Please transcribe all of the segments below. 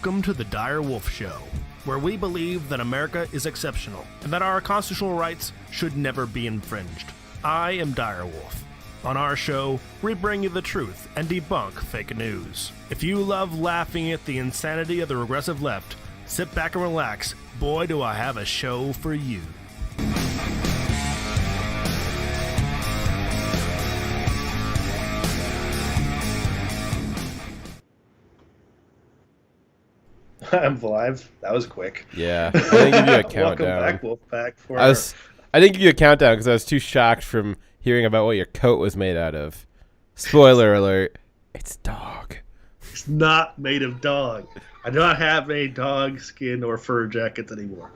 Welcome to the Dire Wolf Show, where we believe that America is exceptional and that our constitutional rights should never be infringed. I am Dire Wolf. On our show, we bring you the truth and debunk fake news. If you love laughing at the insanity of the regressive left, sit back and relax. Boy, do I have a show for you. I'm live. That was quick. Yeah, I didn't give you a countdown. Welcome back, Wolfpack. I didn't give you a countdown because I was too shocked from hearing about what your coat was made out of. Spoiler alert, it's dog. It's not made of dog. I do not have any dog skin or fur jackets anymore.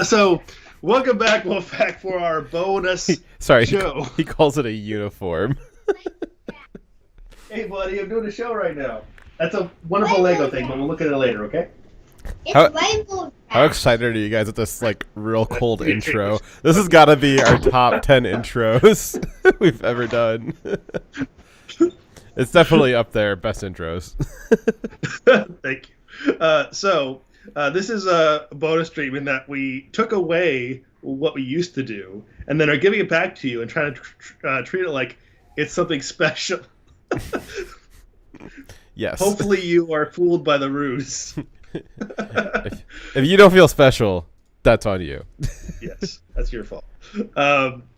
So, welcome back, Wolfpack, for our bonus show. He calls it a uniform. Hey, buddy, I'm doing a show right now. That's a wonderful Lego thing, but we'll look at it later, okay? How excited are you guys at this real cold intro? This has got to be our top 10 intros we've ever done. It's definitely up there, best intros. Thank you. This is a bonus stream in that we took away what we used to do and then are giving it back to you and trying to treat it like it's something special. Yes. Hopefully you are fooled by the ruse. if you don't feel special, that's on you. Yes, that's your fault.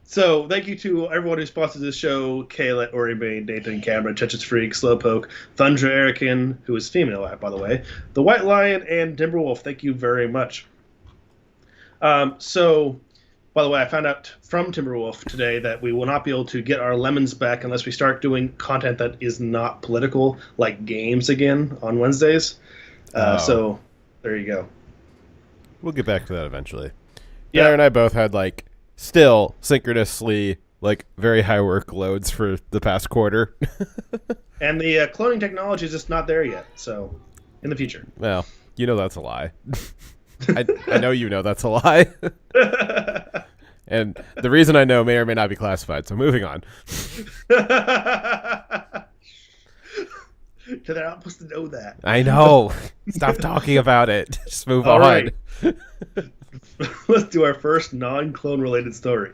So thank you to everyone who sponsors this show: Kayla, Ori Bain, Nathan, Cameron, Tetris Freak, Slowpoke, Thundra Erican, who is female, by the way, The White Lion, and Timberwolf. Thank you very much. So, by the way, I found out from Timberwolf today that we will not be able to get our lemons back unless we start doing content that is not political, like games again on Wednesdays. So there you go. We'll get back to that eventually. Yeah, Darren and I both had still synchronously very high workloads for the past quarter. And the cloning technology is just not there yet. So in the future. Well, that's a lie. I know that's a lie. And the reason I know may or may not be classified. So moving on. They're not supposed to know that. I know. Stop talking about it. Just move on. Right. Let's do our first non-clone related story.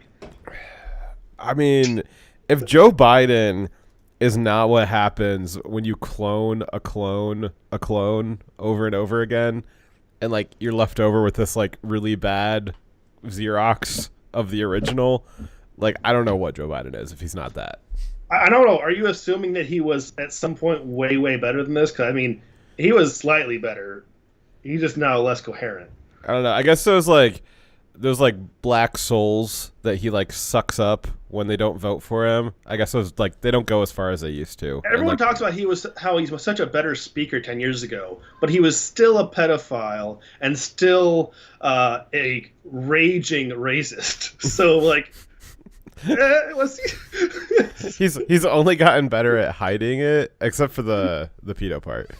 I mean, if Joe Biden is not what happens when you clone a clone over and over again, and you're left over with this really bad Xerox of the original, I don't know what Joe Biden is if he's not that. I don't know. Are you assuming that he was at some point way, way better than this? Because, he was slightly better. He's just now less coherent. I don't know. I guess those black souls that he sucks up when they don't vote for him. I guess those they don't go as far as they used to. Everyone talks about how he was such a better speaker 10 years ago, but he was still a pedophile and still a raging racist. So he's only gotten better at hiding it, except for the pedo part.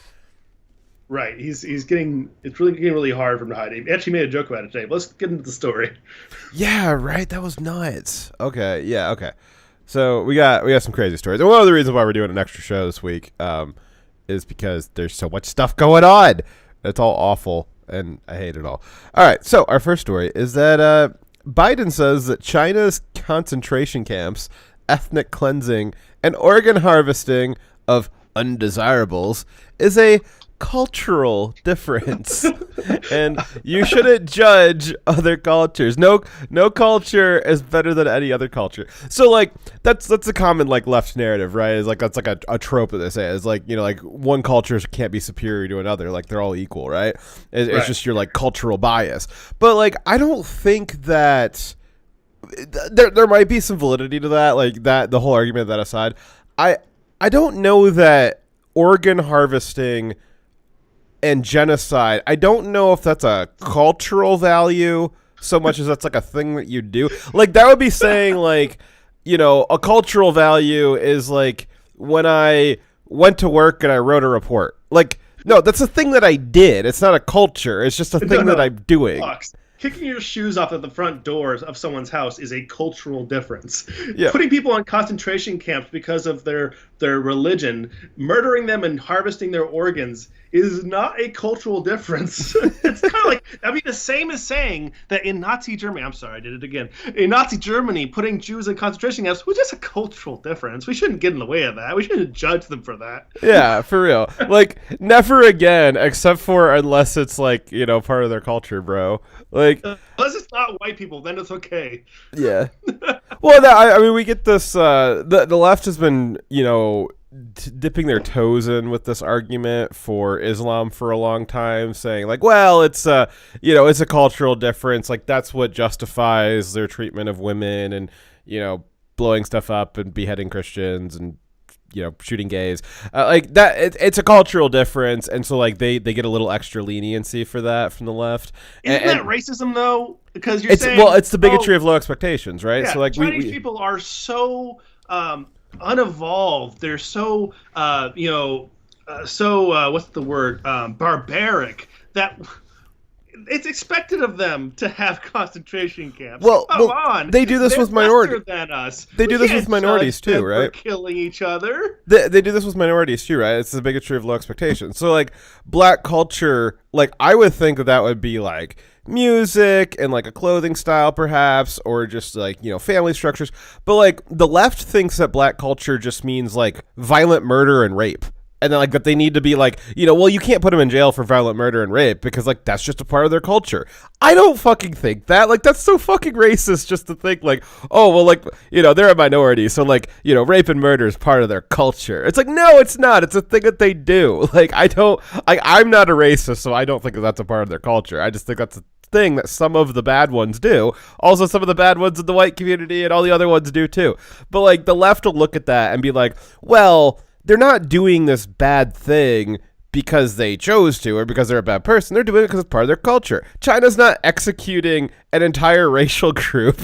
Right, it's getting really hard for him to hide. He actually made a joke about it today. But let's get into the story. Yeah, right. That was nuts. Okay, yeah, okay. So we got some crazy stories, and one of the reasons why we're doing an extra show this week is because there's so much stuff going on. It's all awful, and I hate it all. All right, so our first story is that Biden says that China's concentration camps, ethnic cleansing, and organ harvesting of undesirables is a cultural difference, and you shouldn't judge other cultures. No culture is better than any other culture. So that's a common left narrative, right? Is that's a trope that they say is one culture can't be superior to another. They're all equal, right? It's right. Just your cultural bias. But I don't think that there might be some validity to that. That the whole argument that aside, I don't know that organ harvesting and genocide, I don't know if that's a cultural value so much as that's a thing that you do. That would be saying a cultural value is when I went to work and I wrote a report. No, that's a thing that I did. It's not a culture. It's just a thing that I'm doing. Kicking your shoes off at the front doors of someone's house is a cultural difference. Yeah. Putting people in concentration camps because of their religion, murdering them and harvesting their organs is not a cultural difference. It's kind of like, I mean, the same as saying that in Nazi Germany, I'm sorry, I did it again. In Nazi Germany, putting Jews in concentration camps was just a cultural difference. We shouldn't get in the way of that. We shouldn't judge them for that. Yeah, for real. Like, never again, except for unless it's like, part of their culture, bro. Like, unless it's not white people, then it's okay. Yeah. Well, I mean, we get this. The left has been, dipping their toes in with this argument for Islam for a long time, saying like, well, it's it's a cultural difference. Like that's what justifies their treatment of women and blowing stuff up and beheading Christians and shooting gays, like that. It's a cultural difference, and so like they get a little extra leniency for that from the left. Isn't that racism though? Because you're saying, it's the bigotry of low expectations, right? Yeah, so like Chinese people are so unevolved. They're so what's the word? Barbaric that. It's expected of them to have concentration camps. Well, come on. They do this with minorities. Than us. They do this with minorities too, right? For killing each other. They do this with minorities too, right? It's the bigotry of low expectations. So, like, black culture, like, I would think that would be like music and like a clothing style, perhaps, or just like family structures. But like, the left thinks that black culture just means like violent murder and rape. And then, like, that they need to be like, well, you can't put them in jail for violent murder and rape because, like, that's just a part of their culture. I don't fucking think that. Like, that's so fucking racist just to think, like, oh, well, like, they're a minority. So, like, rape and murder is part of their culture. It's like, no, it's not. It's a thing that they do. Like, I'm not a racist, so I don't think that that's a part of their culture. I just think that's a thing that some of the bad ones do. Also, some of the bad ones in the white community and all the other ones do, too. But, like, the left will look at that and be like, well, they're not doing this bad thing because they chose to or because they're a bad person. They're doing it because it's part of their culture. China's not executing an entire racial group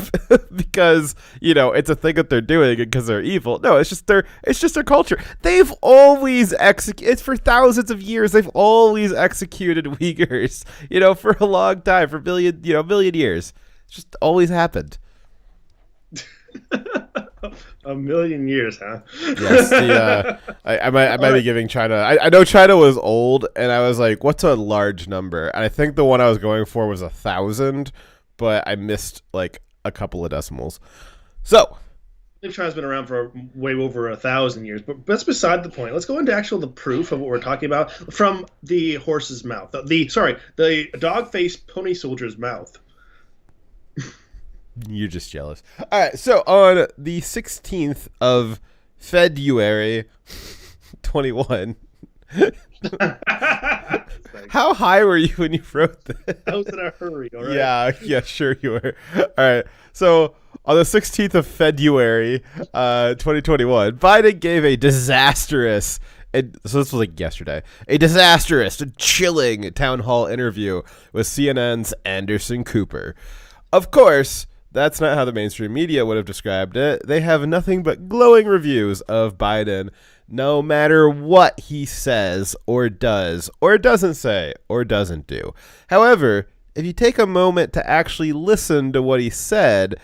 because, it's a thing that they're doing because they're evil. No, it's just their culture. They've always it's for thousands of years. They've always executed Uyghurs, for a long time, for million years. It's just always happened. A million years, huh? Yes. I might be giving China. I know China was old, and I was like, "What's a large number?" And I think the one I was going for was 1,000, but I missed like a couple of decimals. So, I think China's been around for way over 1,000 years, but that's beside the point. Let's go into the proof of what we're talking about from the horse's mouth. The dog-faced pony soldier's mouth. You're just jealous. All right, so on the 16th of February 21, how high were you when you wrote this? I was in a hurry, all right? Yeah, sure you were. All right, so on the 16th of February 2021, Biden gave a disastrous, so this was like yesterday, a disastrous, chilling town hall interview with CNN's Anderson Cooper. Of course, that's not how the mainstream media would have described it. They have nothing but glowing reviews of Biden, no matter what he says or does or doesn't say or doesn't do. However, if you take a moment to actually listen to what he said,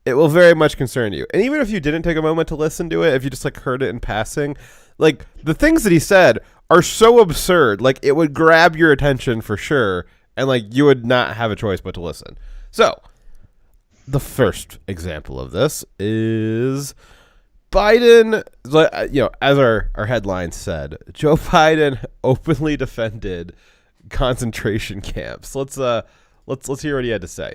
it will very much concern you. And even if you didn't take a moment to listen to it, if you just like heard it in passing, like the things that he said are so absurd, like it would grab your attention for sure, and like you would not have a choice but to listen. So, the first example of this is Biden, as our headline said, Joe Biden openly defended concentration camps. Let's hear what he had to say.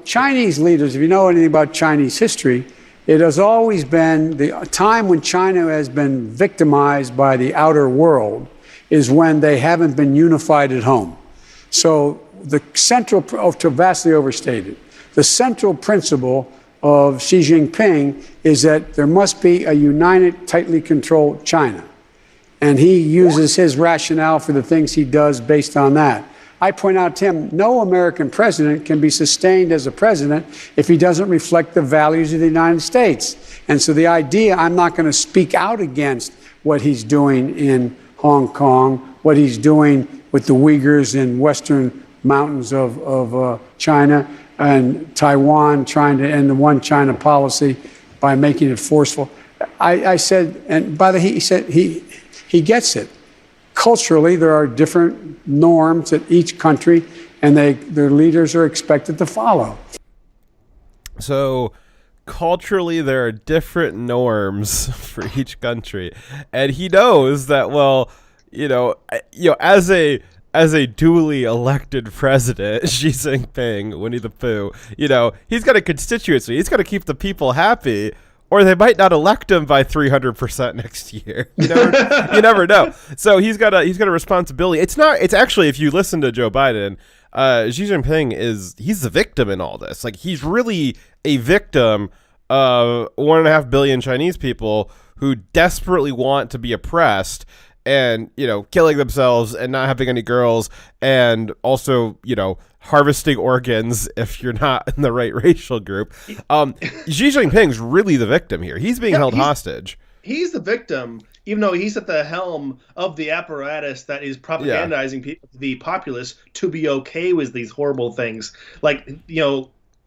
Chinese leaders, if you know anything about Chinese history, it has always been the time when China has been victimized by the outer world is when they haven't been unified at home. So vastly overstated, the central principle of Xi Jinping is that there must be a united, tightly controlled China. And he uses his rationale for the things he does based on that. I point out to him, no American president can be sustained as a president if he doesn't reflect the values of the United States. And so the idea, I'm not going to speak out against what he's doing in Hong Kong, what he's doing with the Uyghurs in Western mountains of China, and Taiwan trying to end the one China policy by making it forceful. I said, and by the he said he gets it. Culturally, there are different norms at each country, and their leaders are expected to follow. So culturally, there are different norms for each country, and he knows that. Well, as a duly elected president, Xi Jinping, Winnie the Pooh, he's got a constituency. He's got to keep the people happy, or they might not elect him by 300% next year. You never know. So he's got a responsibility. It's actually, if you listen to Joe Biden, Xi Jinping he's the victim in all this. Like, he's really a victim of 1.5 billion Chinese people who desperately want to be oppressed, and killing themselves and not having any girls, and also harvesting organs if you're not in the right racial group. Xi Jinping's really the victim here. He's being held hostage. He's the victim, even though he's at the helm of the apparatus that is propagandizing the populace to be okay with these horrible things, like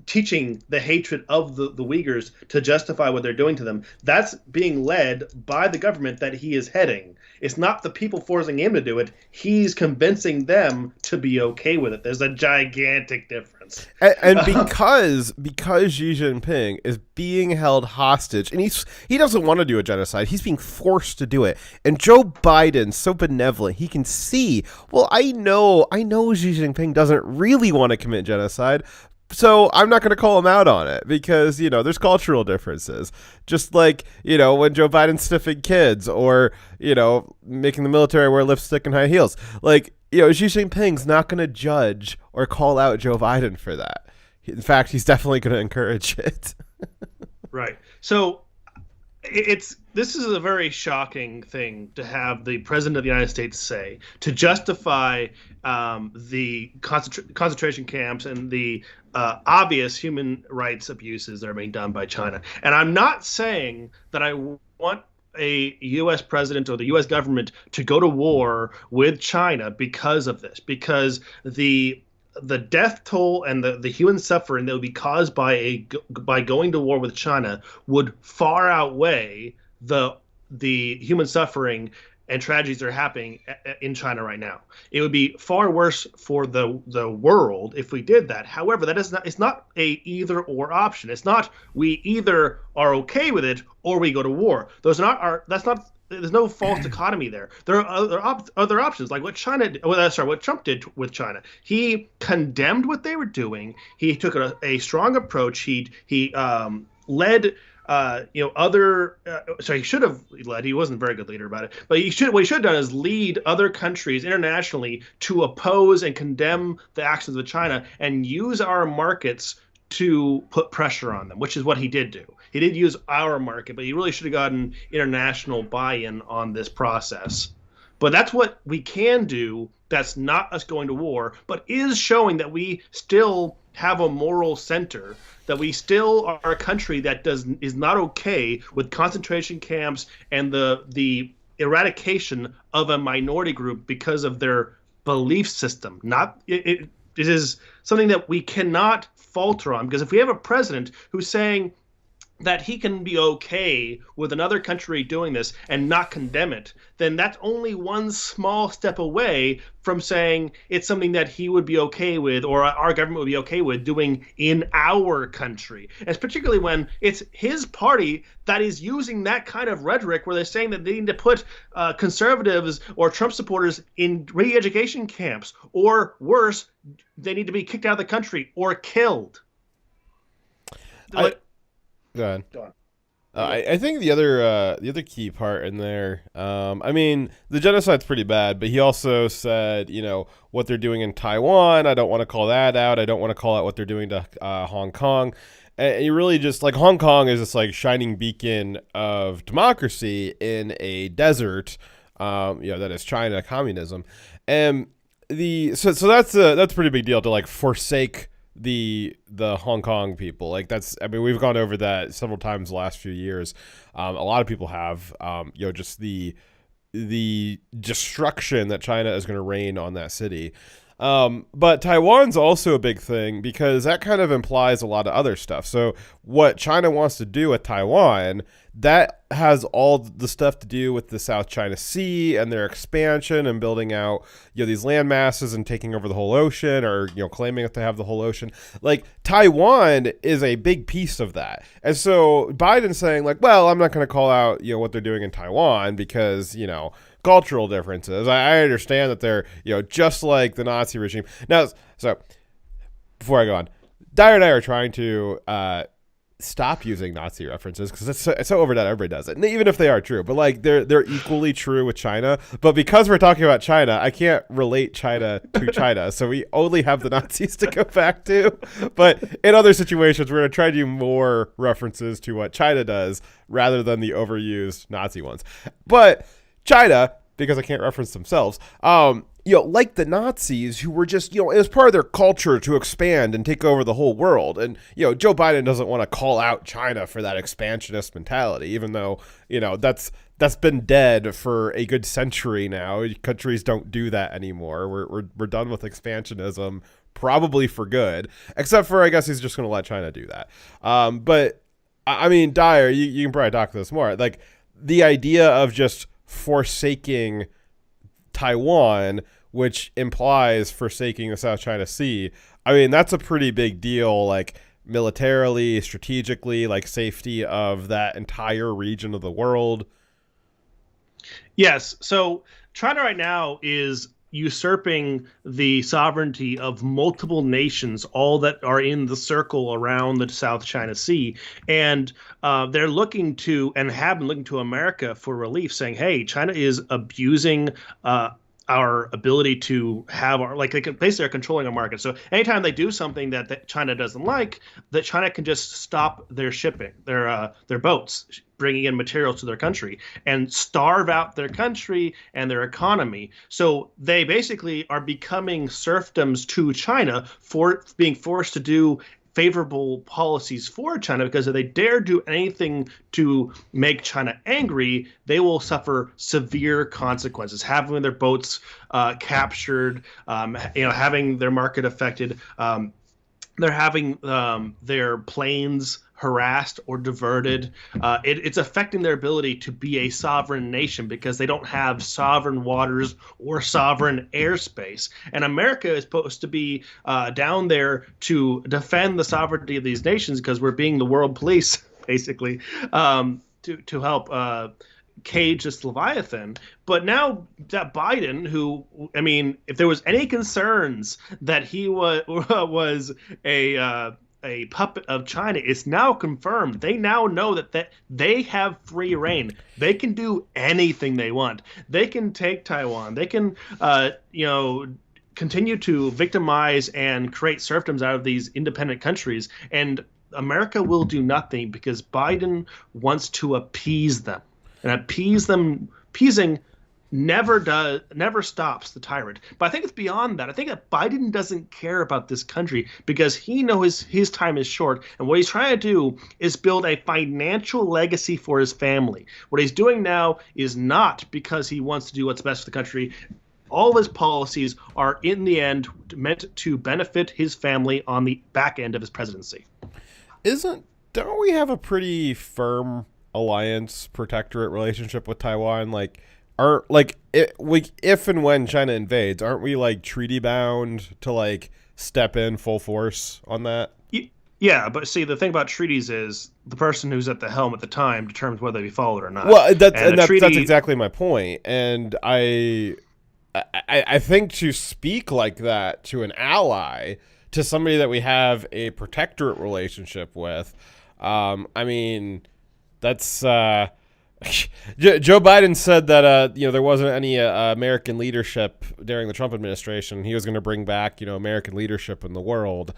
teaching the hatred of the Uyghurs to justify what they're doing to them. That's being led by the government that he is heading. It's not the people forcing him to do it. He's convincing them to be okay with it. There's a gigantic difference. And because Xi Jinping is being held hostage, and he doesn't want to do a genocide, he's being forced to do it. And Joe Biden's so benevolent, he can see, well, I know Xi Jinping doesn't really want to commit genocide, so I'm not going to call him out on it because, there's cultural differences. Just like, when Joe Biden's sniffing kids, or, making the military wear lipstick and high heels. Like, Xi Jinping's not going to judge or call out Joe Biden for that. In fact, he's definitely going to encourage it. Right. So this is a very shocking thing to have the president of the United States say, to justify the concentration camps and the obvious human rights abuses that are being done by China. And I'm not saying that I want a U.S. president or the U.S. government to go to war with China because of this, because the death toll and the human suffering that would be caused by going to war with China would far outweigh the human suffering and tragedies that are happening in China right now. It would be far worse for the world if we did that. However, it's not a either or option. It's not we either are okay with it or we go to war. There's no false dichotomy there. There are other options, like what Trump did with China. He condemned what they were doing. He took a strong approach. He led. He should have led. He wasn't a very good leader about it. But what he should have done is lead other countries internationally to oppose and condemn the actions of China and use our markets to put pressure on them, which is what he did do. He did use our market, but he really should have gotten international buy-in on this process. But that's what we can do. That's not us going to war, but is showing that we still have a moral center, that we still are a country that is not okay with concentration camps and the eradication of a minority group because of their belief system. It is something that we cannot falter on, because if we have a president who's saying that he can be okay with another country doing this and not condemn it, then that's only one small step away from saying it's something that he would be okay with, or our government would be okay with doing in our country. And it's particularly when it's his party that is using that kind of rhetoric where they're saying that they need to put conservatives or Trump supporters in re-education camps, or worse, they need to be kicked out of the country or killed. Go ahead. I think the other key part in there, the genocide's pretty bad, but he also said, what they're doing in Taiwan, I don't want to call that out. I don't want to call out what they're doing to Hong Kong. And you really just, like, Hong Kong is this, like, shining beacon of democracy in a desert, that is China communism. And so that's a pretty big deal to, like, forsake the Hong Kong people. Like, we've gone over that several times the last few years. A lot of people have, just the destruction that China is going to rain on that city. But Taiwan's also a big thing because that kind of implies a lot of other stuff. So what China wants to do with Taiwan, that has all the stuff to do with the South China Sea and their expansion and building out, these land masses and taking over the whole ocean, or, claiming that they have the whole ocean. Like, Taiwan is a big piece of that. And so Biden's saying, like, well, I'm not going to call out, what they're doing in Taiwan because, cultural differences. I understand that they're, just like the Nazi regime. Now, so before I go on, Dyer and I are trying to stop using Nazi references because it's so overdone. Everybody does it, and even if they are true, but like they're equally true with China. But because we're talking about China, I can't relate China to China, so we only have the Nazis to go back to. But in other situations, we're gonna try to do more references to what China does rather than the overused Nazi ones. But China, because I can't reference themselves, like the Nazis, who were just, it was part of their culture to expand and take over the whole world. And, Joe Biden doesn't want to call out China for that expansionist mentality, even though, that's been dead for a good century now. Countries don't do that anymore. We're done with expansionism, probably for good, except for, I guess he's just going to let China do that. But, I mean, Dyer, you can probably talk to this more. Like, the idea of just forsaking Taiwan, which implies forsaking the South China Sea. I mean, that's a pretty big deal, like militarily, strategically, like safety of that entire region of the world. Yes. So China right now is usurping the sovereignty of multiple nations, all that are in the circle around the South China Sea. And they're looking to, and have been looking to, America for relief, saying, hey, China is abusing our ability to have our, like, they can basically are controlling our market. So anytime they do something that China doesn't like, that China can just stop their shipping, their boats bringing in materials to their country, and starve out their country and their economy. So they basically are becoming serfdoms to China for being forced to do favorable policies for China, because if they dare do anything to make China angry, they will suffer severe consequences, having their boats captured, having their market affected. They're having their planes harassed or diverted. It's affecting their ability to be a sovereign nation because they don't have sovereign waters or sovereign airspace. And America is supposed to be down there to defend the sovereignty of these nations because we're being the world police, basically, to help cage this Leviathan. But now that Biden, who, I mean, if there was any concerns that he was a puppet of China, it's now confirmed. They now know that they have free reign. They can do anything they want. They can take Taiwan. They can, continue to victimize and create serfdoms out of these independent countries. And America will do nothing because Biden wants to appease them. And appeasing never stops the tyrant. But I think it's beyond that. I think that Biden doesn't care about this country because he knows his time is short. And what he's trying to do is build a financial legacy for his family. What he's doing now is not because he wants to do what's best for the country. All of his policies are, in the end, meant to benefit his family on the back end of his presidency. Don't we have a pretty firm alliance protectorate relationship with Taiwan? If and when China invades, aren't we like treaty bound to like step in full force on that? Yeah, but see, the thing about treaties is the person who's at the helm at the time determines whether they be followed or not. Well, that's exactly my point. And I think to speak like that to an ally, to somebody that we have a protectorate relationship with, I mean, that's Joe Biden said that there wasn't any American leadership during the Trump administration. He was going to bring back American leadership in the world.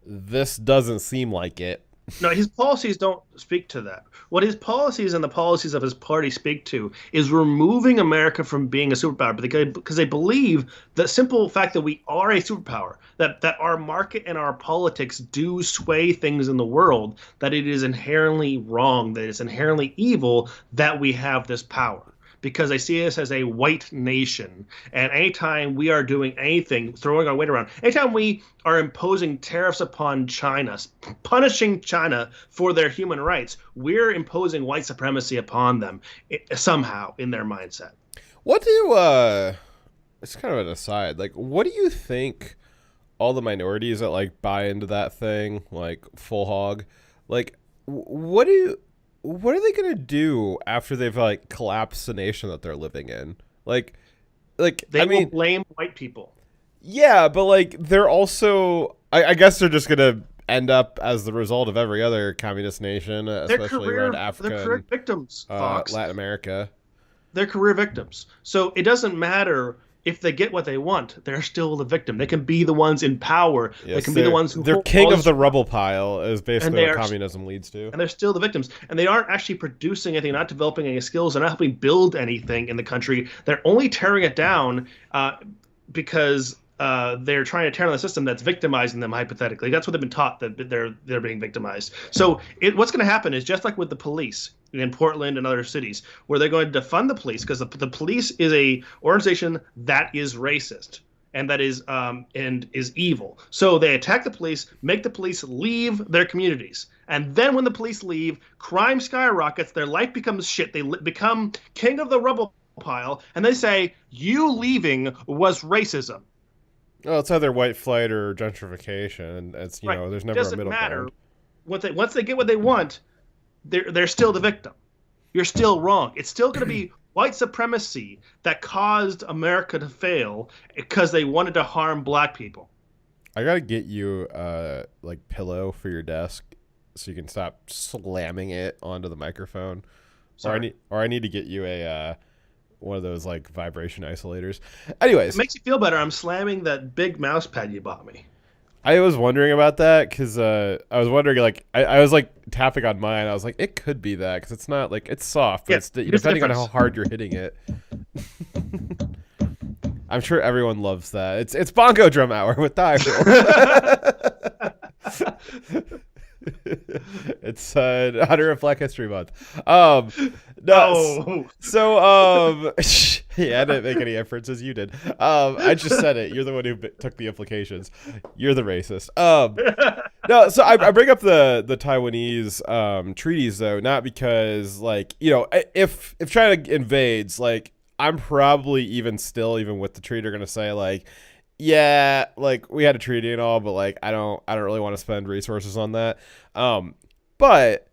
This doesn't seem like it. No, his policies don't speak to that. What his policies and the policies of his party speak to is removing America from being a superpower, because they believe the simple fact that we are a superpower, that our market and our politics do sway things in the world, that it is inherently wrong, that it's inherently evil that we have this power. because they see us as a white nation. And anytime we are doing anything, throwing our weight around, anytime we are imposing tariffs upon China, punishing China for their human rights, we're imposing white supremacy upon them somehow in their mindset. What do it's kind of an aside. Like, what do you think all the minorities that like buy into that thing, like full hog, like what are they gonna do after they've like collapsed the nation that they're living in? Like they will blame white people. Yeah, but like they're also, I guess they're just gonna end up as the result of every other communist nation, especially around Africa, they're career victims, Fox. Latin America. They're career victims. So it doesn't matter if they get what they want. They're still the victim. They can be the ones in power. Yes, they can be the ones who they're king of the rubble pile is basically what communism leads to. And they're still the victims. And they aren't actually producing anything, not developing any skills, they're not helping build anything in the country. They're only tearing it down because they're trying to tear down the system that's victimizing them, hypothetically. That's what they've been taught, that they're being victimized. So what's going to happen is just like with the police in Portland and other cities, where they're going to defund the police because the police is a organization that is racist and that is evil. So they attack the police, make the police leave their communities. And then when the police leave, crime skyrockets, their life becomes shit. They become king of the rubble pile, and they say, you leaving was racism. Well, it's either white flight or gentrification, and it's right. There's never a middle ground. Once they get what they want, they're still the victim. You're still wrong. It's still going to be white supremacy that caused America to fail because they wanted to harm black people. I gotta get you like pillow for your desk so you can stop slamming it onto the microphone. Sorry. Or I need to get you a one of those like vibration isolators. Anyways, it makes you feel better. I'm slamming that big mouse pad you bought me. I was wondering about that because I was wondering, like, I was like tapping on mine. I was like, it could be that because it's not like it's soft, but it's depending on how hard you're hitting it. I'm sure everyone loves that. It's Bongo Drum Hour with Tyrell. It's honor of Black History Month. No, so yeah, I didn't make any inferences. You did. I just said it. You're the one who took the implications. You're the racist. No, so I bring up the Taiwanese treaties though, not because like if China invades, like I'm probably even with the treaty gonna say like, yeah, like we had a treaty and all, but like I don't really want to spend resources on that. But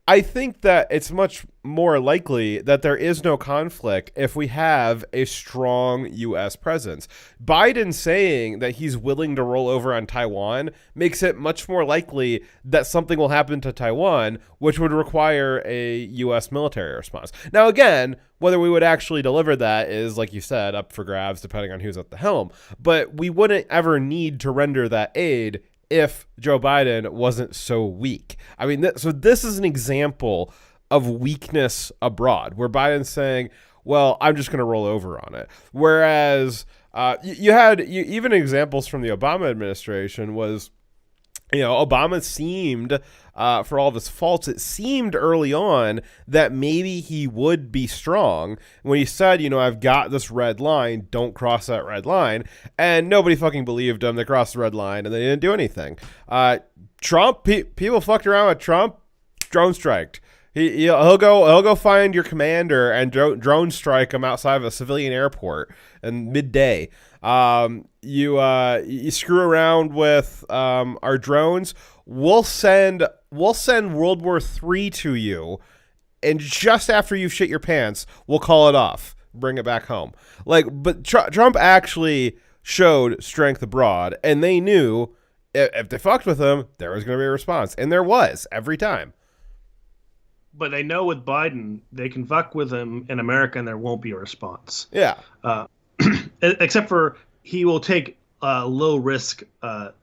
I think that it's much more likely that there is no conflict if we have a strong U.S. presence. Biden saying that he's willing to roll over on Taiwan makes it much more likely that something will happen to Taiwan, which would require a U.S. military response. Now, again, whether we would actually deliver that is, like you said, up for grabs depending on who's at the helm. But we wouldn't ever need to render that aid if Joe Biden wasn't so weak. I mean, so this is an example of weakness abroad, where Biden's saying, well, I'm just going to roll over on it. Whereas you had even examples from the Obama administration was, Obama seemed, for all of his faults, it seemed early on that maybe he would be strong when he said, I've got this red line, don't cross that red line. And nobody fucking believed him. They crossed the red line and they didn't do anything. Trump, people fucked around with Trump, drone striked. He'll go find your commander and drone strike him outside of a civilian airport in midday. You screw around with our drones, we'll send World War III to you, and just after you've shit your pants, we'll call it off, bring it back home. But Trump actually showed strength abroad, and they knew if they fucked with him, there was going to be a response, and there was every time. But they know with Biden, they can fuck with him in America and there won't be a response. Yeah. Except for he will take low-risk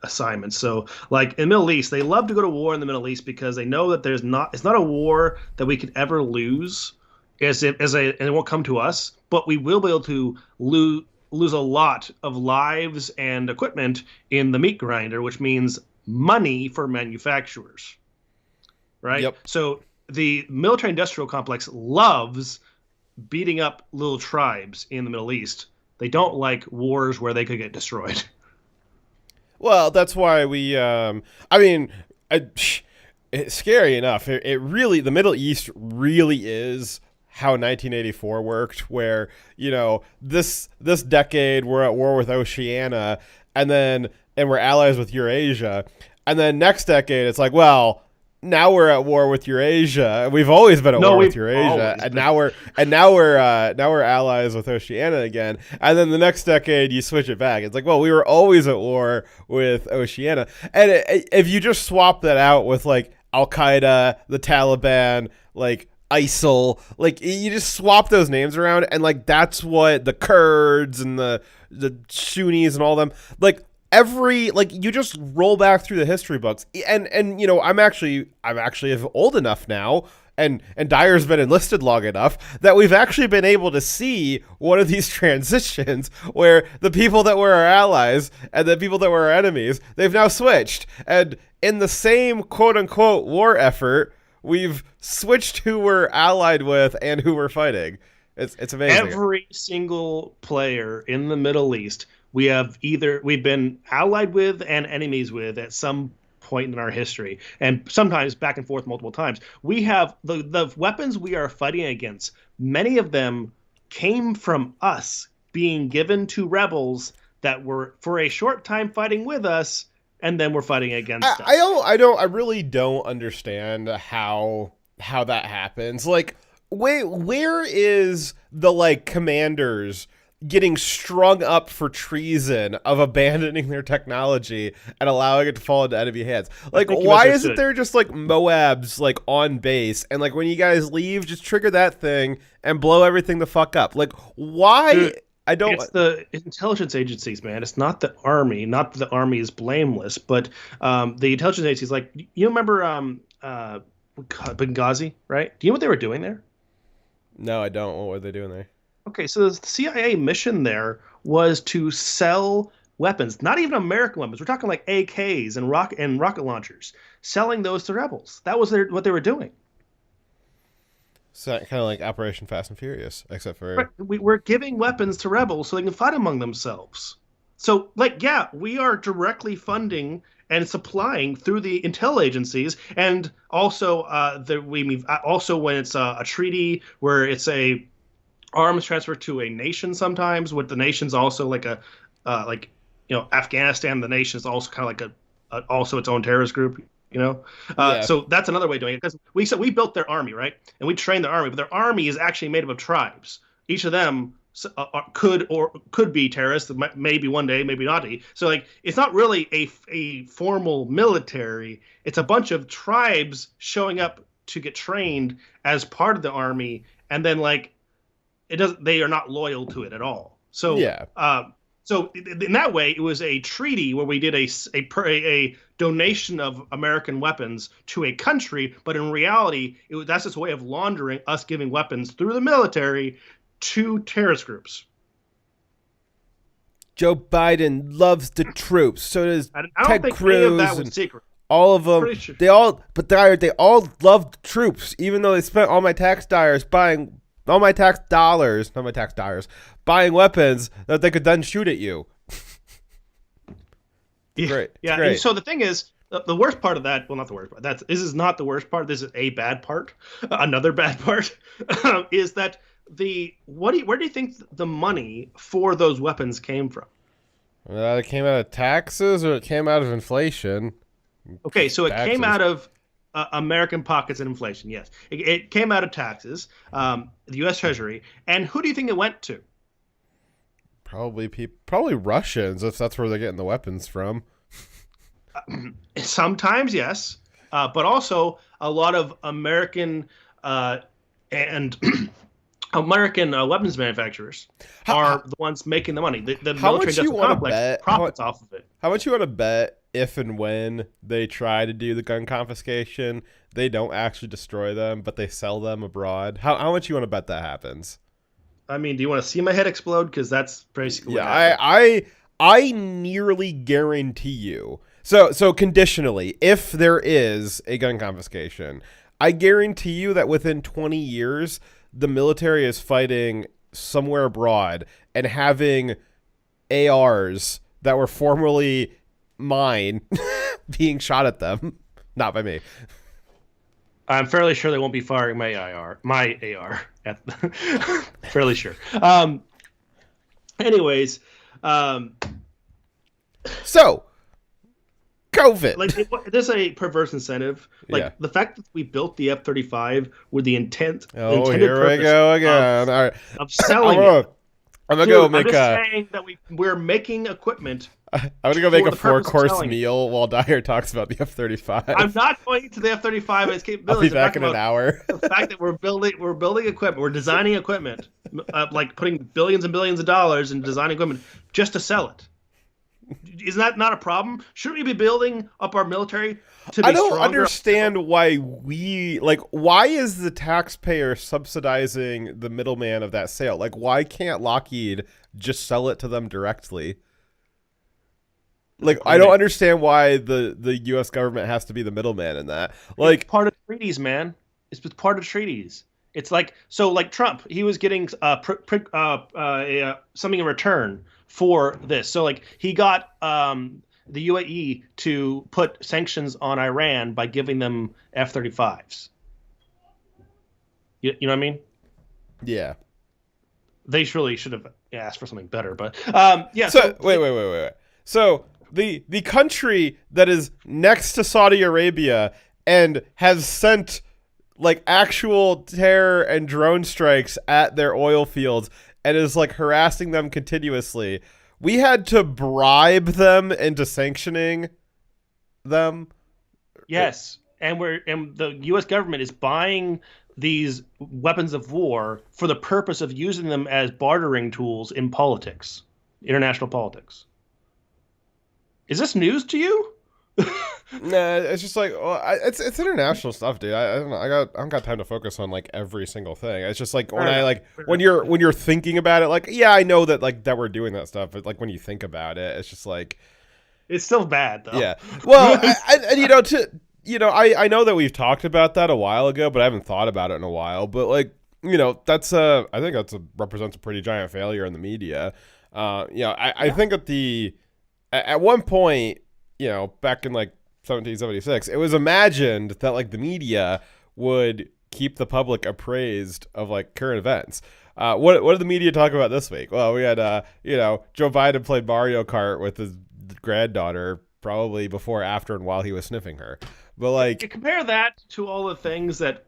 assignments. So, like in the Middle East, they love to go to war in the Middle East because they know that it's not a war that we could ever lose, and it won't come to us, but we will be able to lose a lot of lives and equipment in the meat grinder, which means money for manufacturers. Right? Yep. So the military-industrial complex loves beating up little tribes in the Middle East. They don't like wars where they could get destroyed. Well, that's why we. I mean, it's scary enough. It really, the Middle East really is how 1984 worked, where this decade we're at war with Oceania, and we're allies with Eurasia, and then next decade it's like, well, now we're at war with Eurasia. We've always been at war with Eurasia, and now we're allies with Oceania again. And then the next decade, you switch it back. It's like, well, we were always at war with Oceania. And if you just swap that out with like Al Qaeda, the Taliban, like ISIL, like you just swap those names around, and like that's what the Kurds and the Sunnis and all them like. You just roll back through the history books, and I'm actually old enough now, and Dyer's been enlisted long enough that we've actually been able to see one of these transitions where the people that were our allies and the people that were our enemies, they've now switched, and in the same quote unquote war effort, we've switched who we're allied with and who we're fighting. It's amazing. Every single player in the Middle East, we've been allied with and enemies with at some point in our history, and sometimes back and forth multiple times. We have the weapons we are fighting against. Many of them came from us being given to rebels that were for a short time fighting with us, and then we're fighting against us. I really don't understand how that happens. Like, where is the like commanders getting strung up for treason of abandoning their technology and allowing it to fall into enemy hands? Like, why isn't there just like Moabs like on base, and like when you guys leave, just trigger that thing and blow everything the fuck up? Like, why? Dude, it's the intelligence agencies, man. It's not the army. Not that the army is blameless, but the intelligence agencies. Like, you remember Benghazi, right? Do you know what they were doing there? No, I don't. What were they doing there? Okay, so the CIA mission there was to sell weapons, not even American weapons. We're talking like AKs and rocket launchers, selling those to rebels. That was what they were doing. So kind of like Operation Fast and Furious, except for right. We're giving weapons to rebels so they can fight among themselves. So, like, yeah, we are directly funding and supplying through the intel agencies, and also also when it's a treaty where it's a arms transfer to a nation. Sometimes with the nation's also like Afghanistan, the nation is also kind of like also its own terrorist group. So that's another way of doing it, because we built their army, right, and we trained their army, but their army is actually made up of tribes. Each of them could be terrorists, maybe one day, maybe not. So like, it's not really a formal military. It's a bunch of tribes showing up to get trained as part of the army, and then like they are not loyal to it at all. So yeah. So in that way, it was a treaty where we did a donation of American weapons to a country, but in reality, that's just a way of laundering us giving weapons through the military to terrorist groups. Joe Biden loves the troops. So does I don't Ted think Cruz any of that was secret. All of them. Sure. They all love the troops, even though they spent all my tax dollars buying weapons that they could then shoot at you. Great. Yeah. Great. And so the thing is, the worst part of that, well, not the worst part. This is not the worst part. This is a bad part. Another bad part is that where do you think the money for those weapons came from? It came out of taxes, or it came out of inflation. Okay, so it came out of American pockets and inflation. Yes, it came out of taxes, the U.S. Treasury, and who do you think it went to? Probably Russians, if that's where they're getting the weapons from. Sometimes, yes, but also a lot of American and American weapons manufacturers are the ones making the money. The military industrial complex profits off of it. How much you want to bet if and when they try to do the gun confiscation, they don't actually destroy them, but they sell them abroad? How much you want to bet that happens? I mean, do you want to see my head explode? Because that's basically what happened. I nearly guarantee you. So conditionally, if there is a gun confiscation, I guarantee you that within 20 years, the military is fighting somewhere abroad and having ARs that were formerly mine being shot at them. Not by me. I'm fairly sure they won't be firing my AR at fairly sure. Anyways, so COVID. Like there's a perverse incentive. Like the fact that we built the F-35 with the intended here we go again. All right. Of selling it. I'm gonna go make I'm just saying that we're making equiment. I'm gonna go make a 4-course meal while Dyer talks about the F-35. I'm not going to the F-35 and its capabilities. I'll be back in an hour. The fact that we're building equipment, we're designing equipment, like putting billions and billions of dollars in designing equipment just to sell it. Is that not a problem? Shouldn't we be building up our military to be I don't stronger? understand why why is the taxpayer subsidizing the middleman of that sale? Like, why can't Lockheed just sell it to them directly? Like, I don't understand why the U.S. government has to be the middleman in that. Like, it's part of treaties, man. It's part of treaties. It's like Trump, he was getting something in return for this. So like he got the UAE to put sanctions on Iran by giving them F-35s. You know what I mean? Yeah. They really should have asked for something better, but yeah. So wait. So the country that is next to Saudi Arabia and has sent like actual terror and drone strikes at their oil fields and is like harassing them continuously. We had to bribe them into sanctioning them. Yes, and the U.S. government is buying these weapons of war for the purpose of using them as bartering tools in politics, international politics. Is this news to you? Nah, it's just like it's international stuff, dude. I don't know. I don't got time to focus on like every single thing. It's just like when you're thinking about it, like I know that that we're doing that stuff, but like when you think about it, it's just like it's still bad though. Yeah. Well, I know that we've talked about that a while ago, but I haven't thought about it in a while. But like that's I think represents a pretty giant failure in the media. I think at one point, back in like 1776, it was imagined that like the media would keep the public appraised of like current events. What did the media talk about this week? Well, we had Joe Biden played Mario Kart with his granddaughter probably before, after, and while he was sniffing her. But like, you compare that to all the things that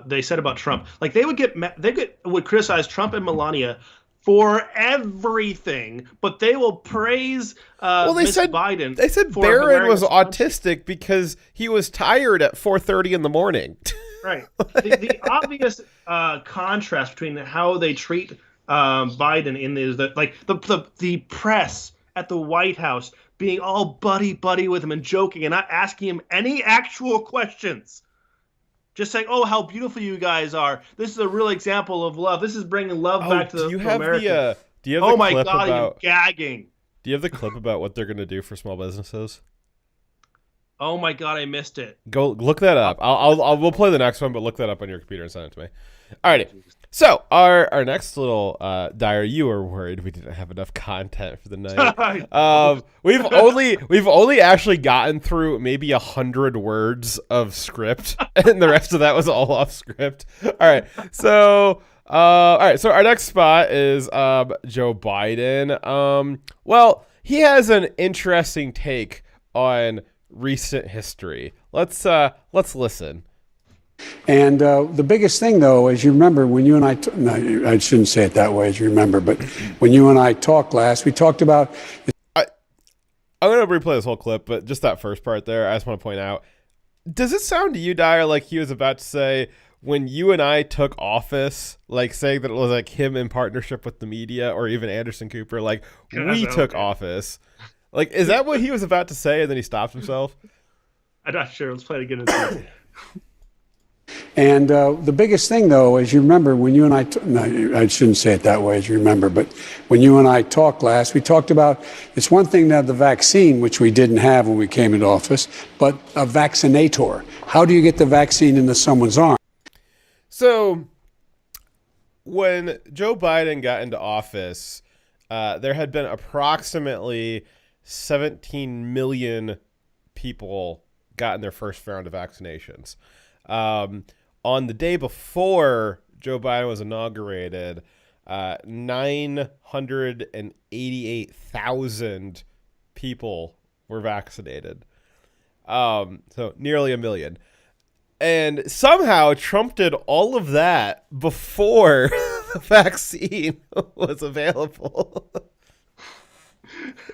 they said about Trump. Like they would criticize Trump and Melania for everything, but they will praise Miss Biden. They said Barron was autistic because he was tired at 4:30 in the morning. Right. The obvious contrast between how they treat Biden in the press at the White House being all buddy with him and joking and not asking him any actual questions. Just saying, "Oh, how beautiful you guys are! This is a real example of love. This is bringing love back to America." Do you have oh the my clip God, about? I'm gagging. Do you have the clip about what they're going to do for small businesses? Oh my God, I missed it. Go look that up. We'll play the next one, but look that up on your computer and send it to me. Alrighty. So our next little Dyer, you were worried we didn't have enough content for the night. We've only actually gotten through maybe 100 words of script, and the rest of that was all off script. All right. So So our next spot is Joe Biden. Well, he has an interesting take on recent history. Let's listen. And the biggest thing, though, as you remember, when you and I shouldn't say it that way, as you remember, but when you and I talked last, we talked about. I'm going to replay this whole clip, but just that first part there, I just want to point out. Does it sound to you, Dyer, like he was about to say, when you and I took office, like saying that it was like him in partnership with the media or even Anderson Cooper, like we took office? Like, is that what he was about to say and then he stopped himself? I'm not sure. Let's play it again. And the biggest thing, though, as you remember, when you and I shouldn't say it that way, as you remember, but when you and I talked last, we talked about it's one thing to have the vaccine, which we didn't have when we came into office, but a vaccinator. How do you get the vaccine into someone's arm? So when Joe Biden got into office, there had been approximately 17 million people gotten their first round of vaccinations. On the day before Joe Biden was inaugurated, 988,000 people were vaccinated. So nearly a million. And somehow Trump did all of that before the vaccine was available.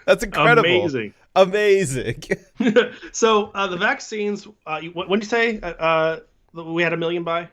That's incredible. Amazing. So the vaccines, when did you say we had a million by?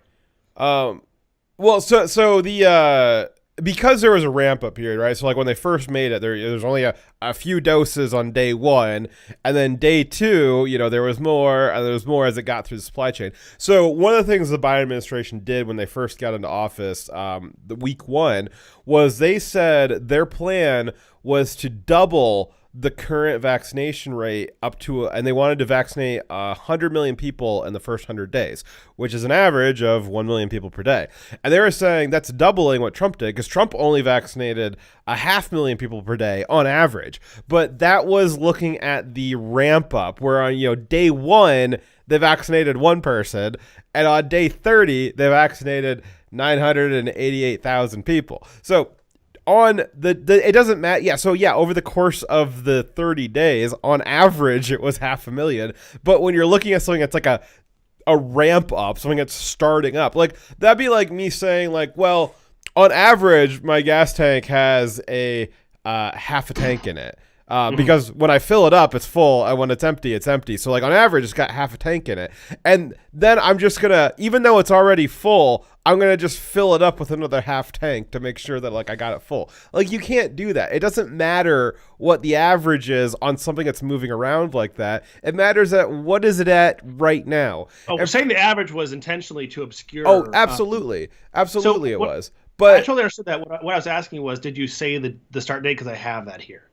Well, so the because there was a ramp up period, right? So like when they first made it, there's only a few doses on day one, and then day two, there was more, and there was more as it got through the supply chain. So one of the things the Biden administration did when they first got into office, the week one, was they said their plan was to double the current vaccination rate up to, and they wanted to vaccinate 100 million people in the first 100 days, which is an average of 1 million people per day. And they were saying that's doubling what Trump did, because Trump only vaccinated 500,000 people per day on average. But that was looking at the ramp up, where on day one they vaccinated one person, and on day 30 they vaccinated 988,000 people. So on it doesn't matter. Yeah. So yeah, over the course of the 30 days, on average, it was 500,000. But when you're looking at something that's like a ramp up, something that's starting up, like that'd be like me saying like, well, on average, my gas tank has a half a tank in it. Because when I fill it up, it's full, and when it's empty, it's empty. So like on average, it's got half a tank in it. And then I'm just gonna, even though it's already full, I'm gonna just fill it up with another half tank to make sure that like I got it full. Like you can't do that. It doesn't matter what the average is on something that's moving around like that. It matters at what is it at right now. Oh, we're saying the average was intentionally to obscure. Oh, absolutely, absolutely, it was. But I totally understood that. What I was asking was, did you say the start date? Because I have that here.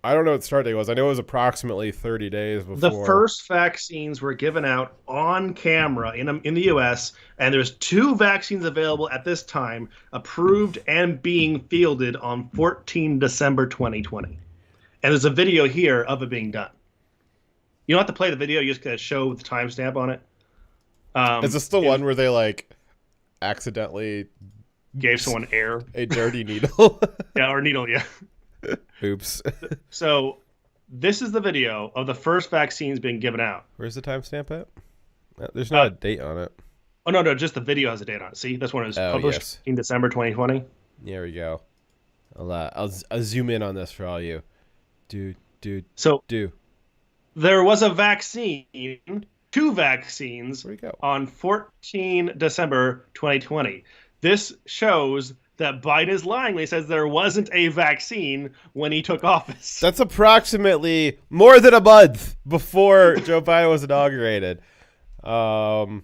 I don't know what the start date was. I know it was approximately 30 days before. The first vaccines were given out on camera in the U.S., and there's 2 vaccines available at this time, approved and being fielded on 14 December 2020. And there's a video here of it being done. You don't have to play the video. You just got to show the timestamp on it. Is this the one where they like accidentally gave someone air? A dirty needle? Yeah, or needle, yeah. Oops. So this is the video of the first vaccines being given out. Where's the timestamp at? There's not a date on it. Oh, no, just the video has a date on it. See, that's when it was published in December 2020. There we go. I'll zoom in on this for all you. Do. There was a vaccine, 2 vaccines on 14 December 2020. This shows that Biden is lying when he says there wasn't a vaccine when he took office. That's approximately more than a month before Joe Biden was inaugurated. I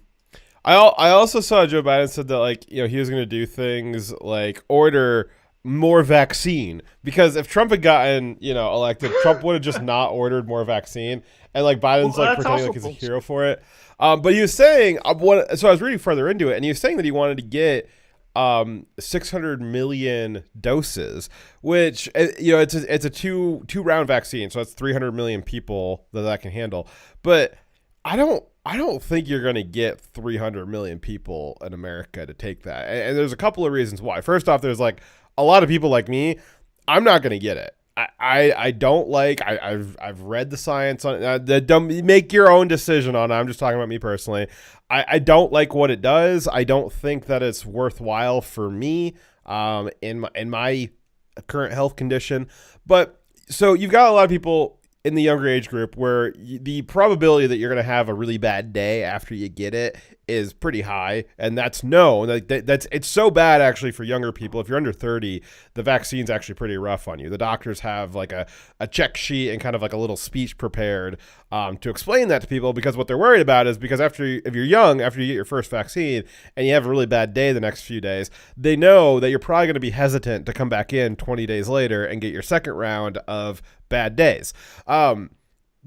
also saw Joe Biden said that like he was going to do things like order more vaccine, because if Trump had gotten elected, Trump would have just not ordered more vaccine, and like Biden's like pretending like he's a hero for it. But he was saying so I was reading further into it, and he was saying that he wanted to get 600 million doses, which it's a two round vaccine, so that's 300 million people that can handle. But I don't think you're going to get 300 million people in America to take that, and there's a couple of reasons why. First off, there's like a lot of people like me. I'm not going to get it. I don't like. I've read the science on it. Don't make your own decision on it. I'm just talking about me personally. I don't like what it does. I don't think that it's worthwhile for me in my current health condition. But so you've got a lot of people in the younger age group where the probability that you're going to have a really bad day after you get it is pretty high, and that's known. It's so bad actually for younger people. If you're under 30, the vaccine's actually pretty rough on you. The doctors have like a check sheet and kind of like a little speech prepared to explain that to people, because what they're worried about is because if you're young, after you get your first vaccine and you have a really bad day the next few days, they know that you're probably going to be hesitant to come back in 20 days later and get your second round of bad days.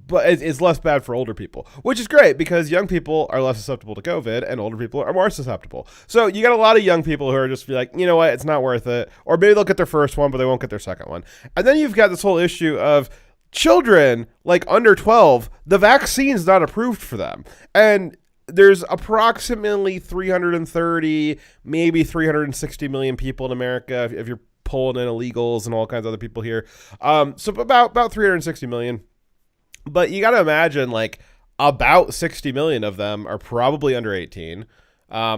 but it's less bad for older people, which is great because young people are less susceptible to COVID and older people are more susceptible. So you got a lot of young people who are just be like, you know what, it's not worth it. Or maybe they'll get their first one, but they won't get their second one. And then you've got this whole issue of children like under 12, the vaccine's not approved for them. And there's approximately 330, maybe 360 million people in America if you're pulling in illegals and all kinds of other people here. So about 360 million. But you got to imagine like about 60 million of them are probably under 18,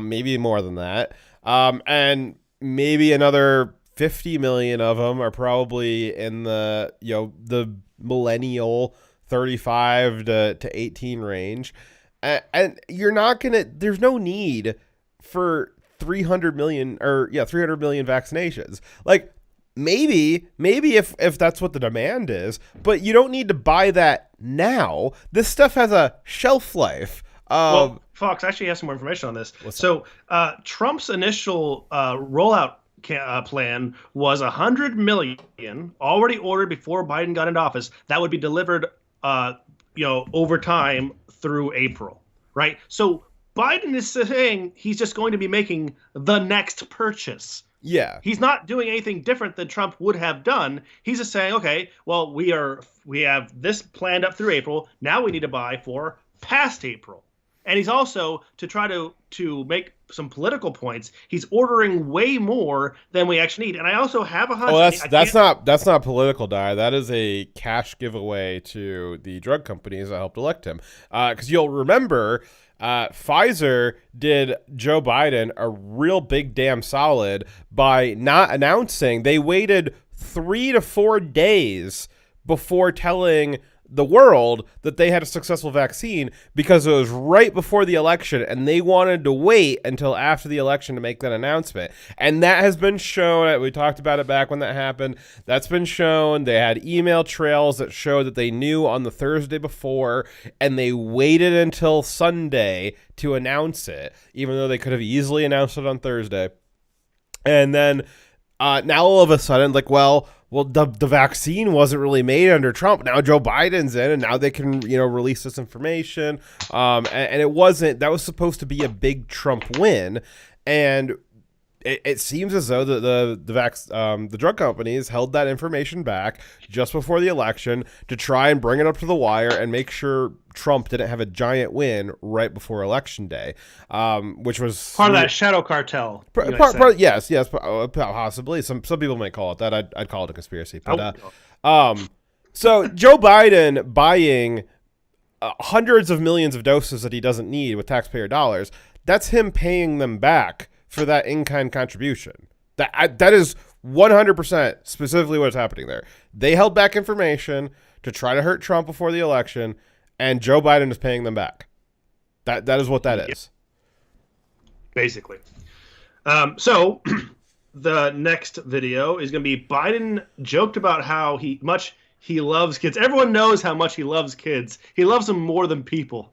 maybe more than that. And maybe another 50 million of them are probably in the, the millennial 35 to 18 range. And you're not going to, there's no need for 300 million vaccinations. Like maybe if that's what the demand is, but you don't need to buy that now. This stuff has a shelf life. Well, Fox actually has some more information on this. So Trump's initial rollout plan was 100 million already ordered before Biden got into office. That would be delivered, over time through April, right? So Biden is saying he's just going to be making the next purchase. Yeah. He's not doing anything different than Trump would have done. He's just saying, okay, well, we have this planned up through April. Now we need to buy for past April. And he's also, to try to make some political points, he's ordering way more than we actually need. And I also have a hunch. Oh, that's not political, Dyer. That is a cash giveaway to the drug companies that helped elect him. Because you'll remember, Pfizer did Joe Biden a real big damn solid by not announcing. They waited 3 to 4 days before telling the world that they had a successful vaccine because it was right before the election and they wanted to wait until after the election to make that announcement. And that has been shown. We talked about it back when that happened. That's been shown. They had email trails that showed that they knew on the Thursday before and they waited until Sunday to announce it, even though they could have easily announced it on Thursday. And then now all of a sudden, the vaccine wasn't really made under Trump. Now Joe Biden's in, and now they can, release this information. And it wasn't. That was supposed to be a big Trump win, and it seems as though the drug companies held that information back just before the election to try and bring it up to the wire and make sure Trump didn't have a giant win right before Election Day, which was part of that shadow cartel. Yes, possibly. Some people might call it that. I'd call it a conspiracy. But so Joe Biden buying hundreds of millions of doses that he doesn't need with taxpayer dollars. That's him paying them back for that in-kind contribution. That is 100% specifically what's happening there. They held back information to try to hurt Trump before the election, and Joe Biden is paying them back. That is what that is. Basically. So the next video is going to be Biden joked about how much he loves kids. Everyone knows how much he loves kids. He loves them more than people.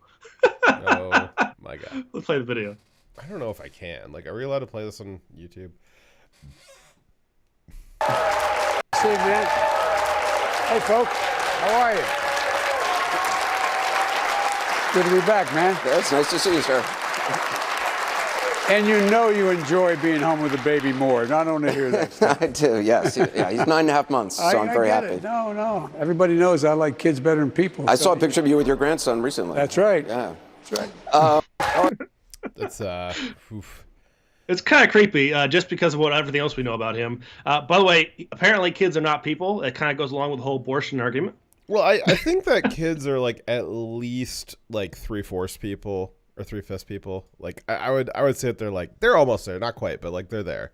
Oh, my God. Let's play the video. I don't know if I can. Are we allowed to play this on YouTube? See, man. Hey, folks. How are you? Good to be back, man. Yeah, it's nice to see you, sir. And you enjoy being home with the baby more. And I don't want to hear that stuff. I do, yes. He's 9.5 months, so I'm very happy. It. No. Everybody knows I like kids better than people. I saw a picture of you with your grandson recently. That's right. Yeah. That's right. That's oof. It's kind of creepy, just because of everything else we know about him. By the way, apparently kids are not people. It kind of goes along with the whole abortion argument. Well, I think that kids are at least 3/4 people or 3/5 people. I would say that they're almost there, not quite, but they're there.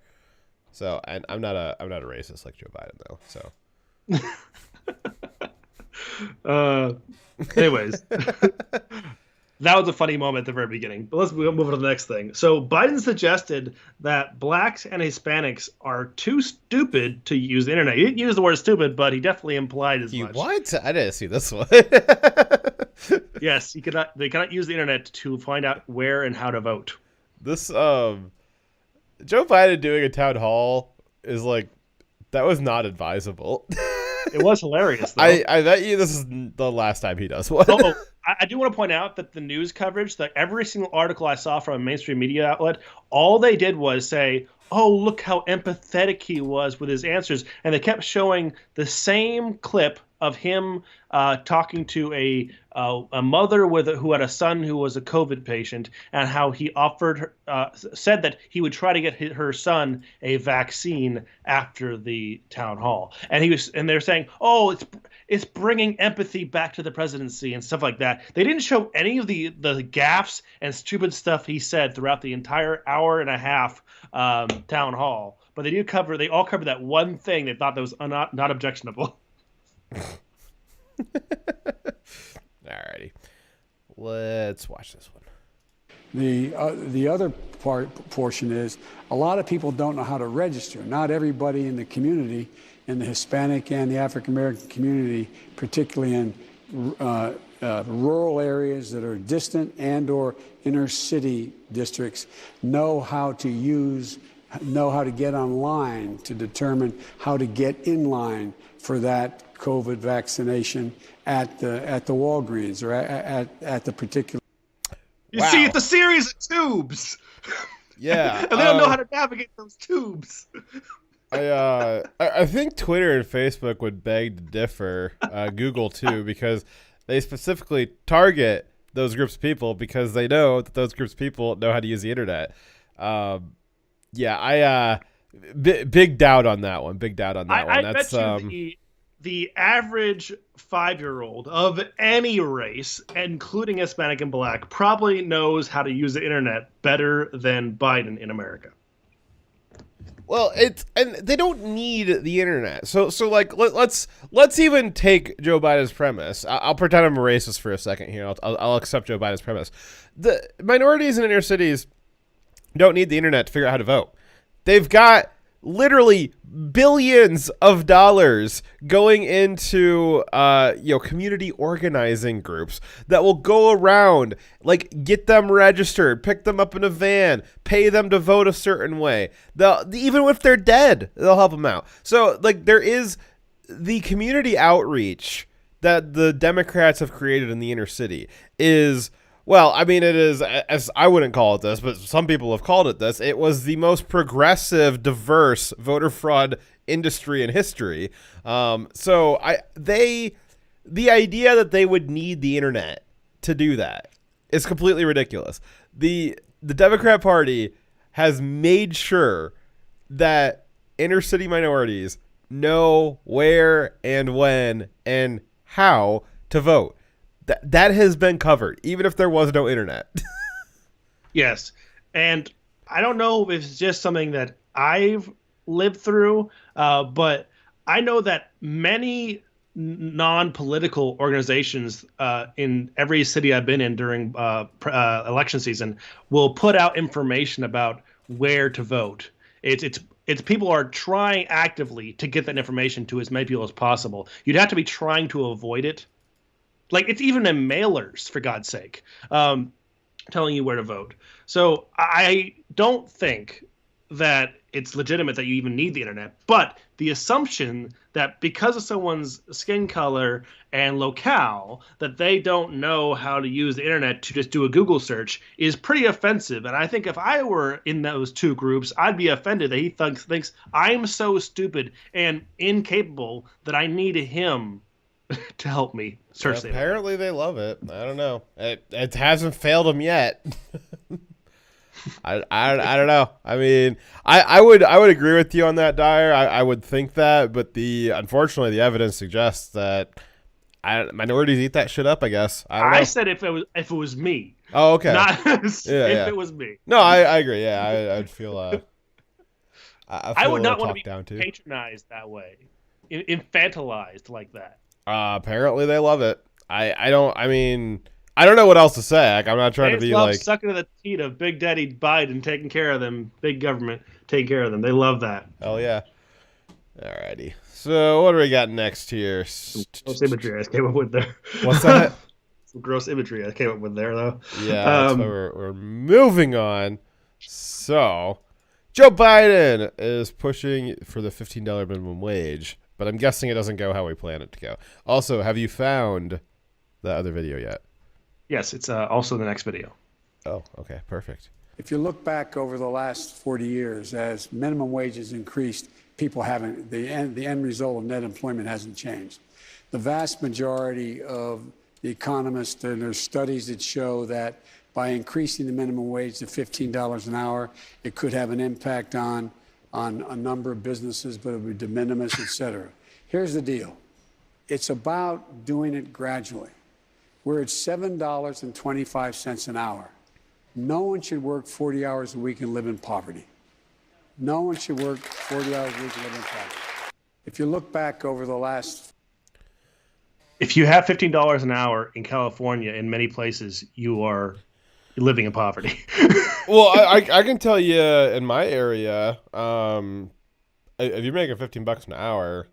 So, and I'm not a racist like Joe Biden though. So. Anyways. That was a funny moment at the very beginning. But let's move on to the next thing. So Biden suggested that blacks and Hispanics are too stupid to use the internet. He didn't use the word stupid, but he definitely implied as much. What? I didn't see this one. Yes, they cannot use the internet to find out where and how to vote. This Joe Biden doing a town hall is that was not advisable. It was hilarious, though. I bet you this is the last time he does one. I do want to point out that the news coverage, that every single article I saw from a mainstream media outlet, all they did was say, "Oh, look how empathetic he was with his answers," and they kept showing the same clip of him talking to a mother who had a son who was a COVID patient, and how he said that he would try to get her son a vaccine after the town hall, and they're saying, "Oh, it's bringing empathy back to the presidency," and stuff like that. They didn't show any of the gaffes and stupid stuff he said throughout the entire hour and a half town hall, but they all covered that one thing they thought that was not objectionable. Alrighty, let's watch this one. The other portion is a lot of people don't know how to register. Not everybody in the community, in the Hispanic and the African American community, particularly in rural areas that are distant and/or inner city districts, know how to get online to determine how to get in line for that COVID vaccination at the Walgreens or at the particular. You see, it's a series of tubes. Yeah, and they don't know how to navigate those tubes. I think Twitter and Facebook would beg to differ. Google too, because they specifically target those groups of people because they know that those groups of people know how to use the internet. Big doubt on that one. Big doubt on that one. That's bet you the average 5-year-old of any race, including Hispanic and Black, probably knows how to use the internet better than Biden in America. Well, and they don't need the internet. So like let's even take Joe Biden's premise. I'll pretend I'm a racist for a second here. I'll accept Joe Biden's premise. The minorities in inner cities don't need the internet to figure out how to vote. They've got literally billions of dollars going into community organizing groups that will go around, like, get them registered, pick them up in a van, pay them to vote a certain way. Even if they're dead, they'll help them out. So, like, there is the community outreach that the Democrats have created in the inner city is, well, I mean, it is, as I wouldn't call it this, but some people have called it this. It was the most progressive, diverse voter fraud industry in history. The idea that they would need the internet to do that is completely ridiculous. The Democrat Party has made sure that inner city minorities know where and when and how to vote. That has been covered, even if there was no internet. Yes. And I don't know if it's just something that I've lived through, but I know that many non-political organizations in every city I've been in during election season will put out information about where to vote. It's people are trying actively to get that information to as many people as possible. You'd have to be trying to avoid it. Like, it's even in mailers, for God's sake, telling you where to vote. So I don't think that it's legitimate that you even need the internet. But the assumption that because of someone's skin color and locale, that they don't know how to use the internet to just do a Google search is pretty offensive. And I think if I were in those two groups, I'd be offended that he thinks I'm so stupid and incapable that I need him to help me search the internet. Apparently they love it. I don't know. It hasn't failed them yet. I don't know. I mean, I would agree with you on that, Dyer. I would think that, but unfortunately the evidence suggests that minorities eat that shit up, I guess. I said if it was me. Oh, okay. Not if it was me. No, I agree. Yeah, I'd feel I would not want to be patronized that way, infantilized like that. Apparently they love it. I don't know what else to say. Like, I'm not trying to be love like sucking to the teat of Big Daddy Biden taking care of them, big government taking care of them. They love that. Hell yeah. Alrighty. So what do we got next here? Gross imagery I came up with there. What's that? Some gross imagery I came up with there, though. Yeah, that's why we're moving on. So Joe Biden is pushing for the $15 minimum wage. but I'm guessing it doesn't go how we plan it to go. Also, have you found the other video yet? Yes, it's also the next video. Oh, okay, perfect. If you look back over the last 40 years, as minimum wages increased, people haven't, the end result of net employment hasn't changed. The vast majority of the economists, and there's studies that show that by increasing the minimum wage to $15 an hour, it could have an impact on a number of businesses, but it would be de minimis, et cetera. Here's the deal. It's about doing it gradually. We're at $7.25 an hour. No one should work 40 hours a week and live in poverty. No one should work 40 hours a week and live in poverty. If you look back over the last... If you have $15 an hour in California, in many places, you're living in poverty. Well, I can tell you in my area, if you're making $15 an hour,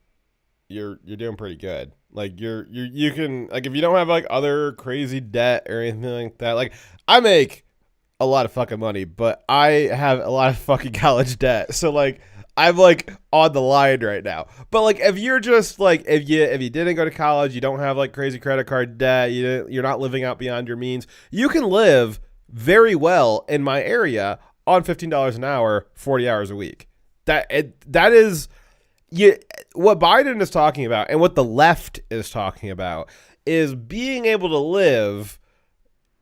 you're doing pretty good. Like you can, like, if you don't have like other crazy debt or anything like that. Like, I make a lot of fucking money, but I have a lot of fucking college debt. So like, I'm like on the line right now. But like, if you're just like, if you didn't go to college, you don't have like crazy credit card debt, you're not living out beyond your means, you can live very well in my area on $15 an hour, 40 hours a week. That is what Biden is talking about, and what the left is talking about, is being able to live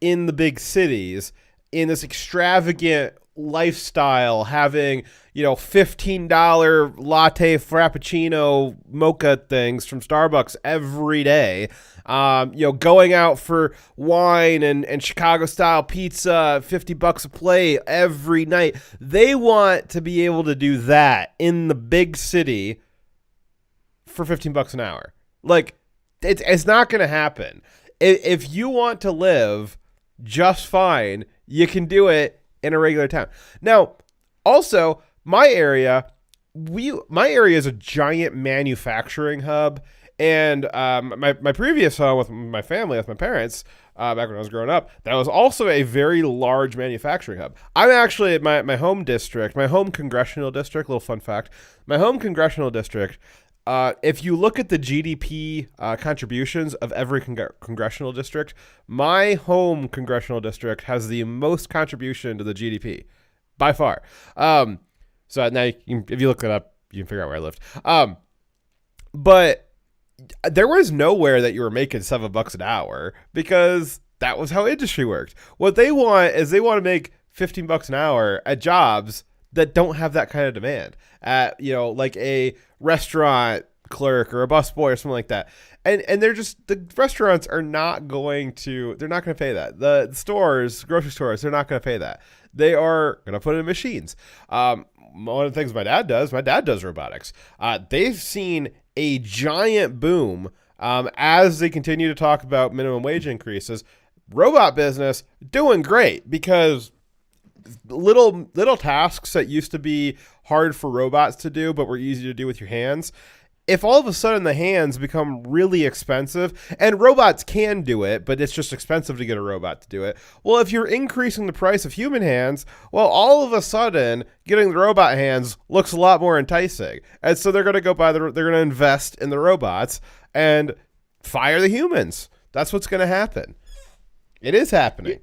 in the big cities in this extravagant lifestyle, having, $15 latte frappuccino mocha things from Starbucks every day, going out for wine and Chicago style pizza, $50 a plate every night. They want to be able to do that in the big city for $15 an hour. Like, it's not going to happen. If you want to live just fine, you can do it in a regular town. Now, also, my area is a giant manufacturing hub, and my previous home with my family, with my parents, back when I was growing up, that was also a very large manufacturing hub. I'm actually at my home district, my home congressional district. Little fun fact: my home congressional district. If you look at the GDP contributions of every congressional district, my home congressional district has the most contribution to the GDP by far. So now, if you look it up, you can figure out where I lived. But there was nowhere that you were making $7 an hour, because that was how industry worked. What they want is they want to make $15 an hour at jobs that don't have that kind of demand, at, like a restaurant clerk or a busboy or something like that. And the restaurants are not going to, they're not going to pay that. The stores, grocery stores, they're not going to pay that. They are going to put in machines. One of the things my dad does robotics. They've seen a giant boom as they continue to talk about minimum wage increases. Robot business doing great, because little tasks that used to be hard for robots to do but were easy to do with your hands, if all of a sudden the hands become really expensive, and robots can do it, but it's just expensive to get a robot to do it. Well, if you're increasing the price of human hands, well, all of a sudden getting the robot hands looks a lot more enticing. And so they're going to they're going to invest in the robots and fire the humans. That's what's going to happen. It is happening.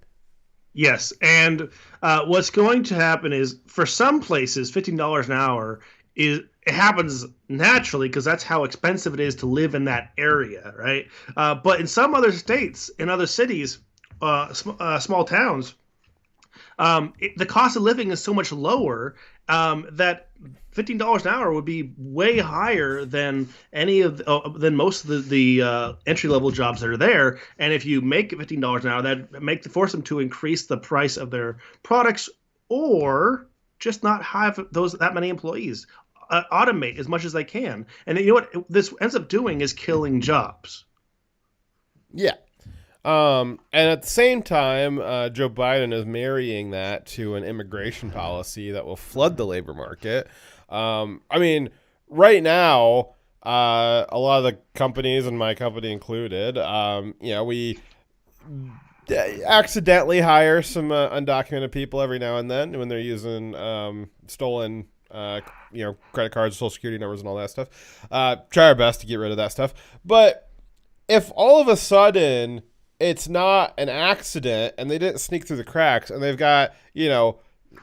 Yes, and what's going to happen is, for some places, $15 an hour it happens naturally because that's how expensive it is to live in that area, right? But in some other states, in other cities, small towns, the cost of living is so much lower that $15 an hour would be way higher than than most of the entry level jobs that are there. And if you make $15 an hour, that force them to increase the price of their products, or just not have that many employees. Automate as much as they can. And you know what this ends up doing is killing jobs. Yeah. And at the same time, Joe Biden is marrying that to an immigration policy that will flood the labor market. I mean, right now, a lot of the companies, and my company included, we accidentally hire some undocumented people every now and then when they're using stolen credit cards, social security numbers, and all that stuff. Try our best to get rid of that stuff. But if all of a sudden it's not an accident and they didn't sneak through the cracks and they've got,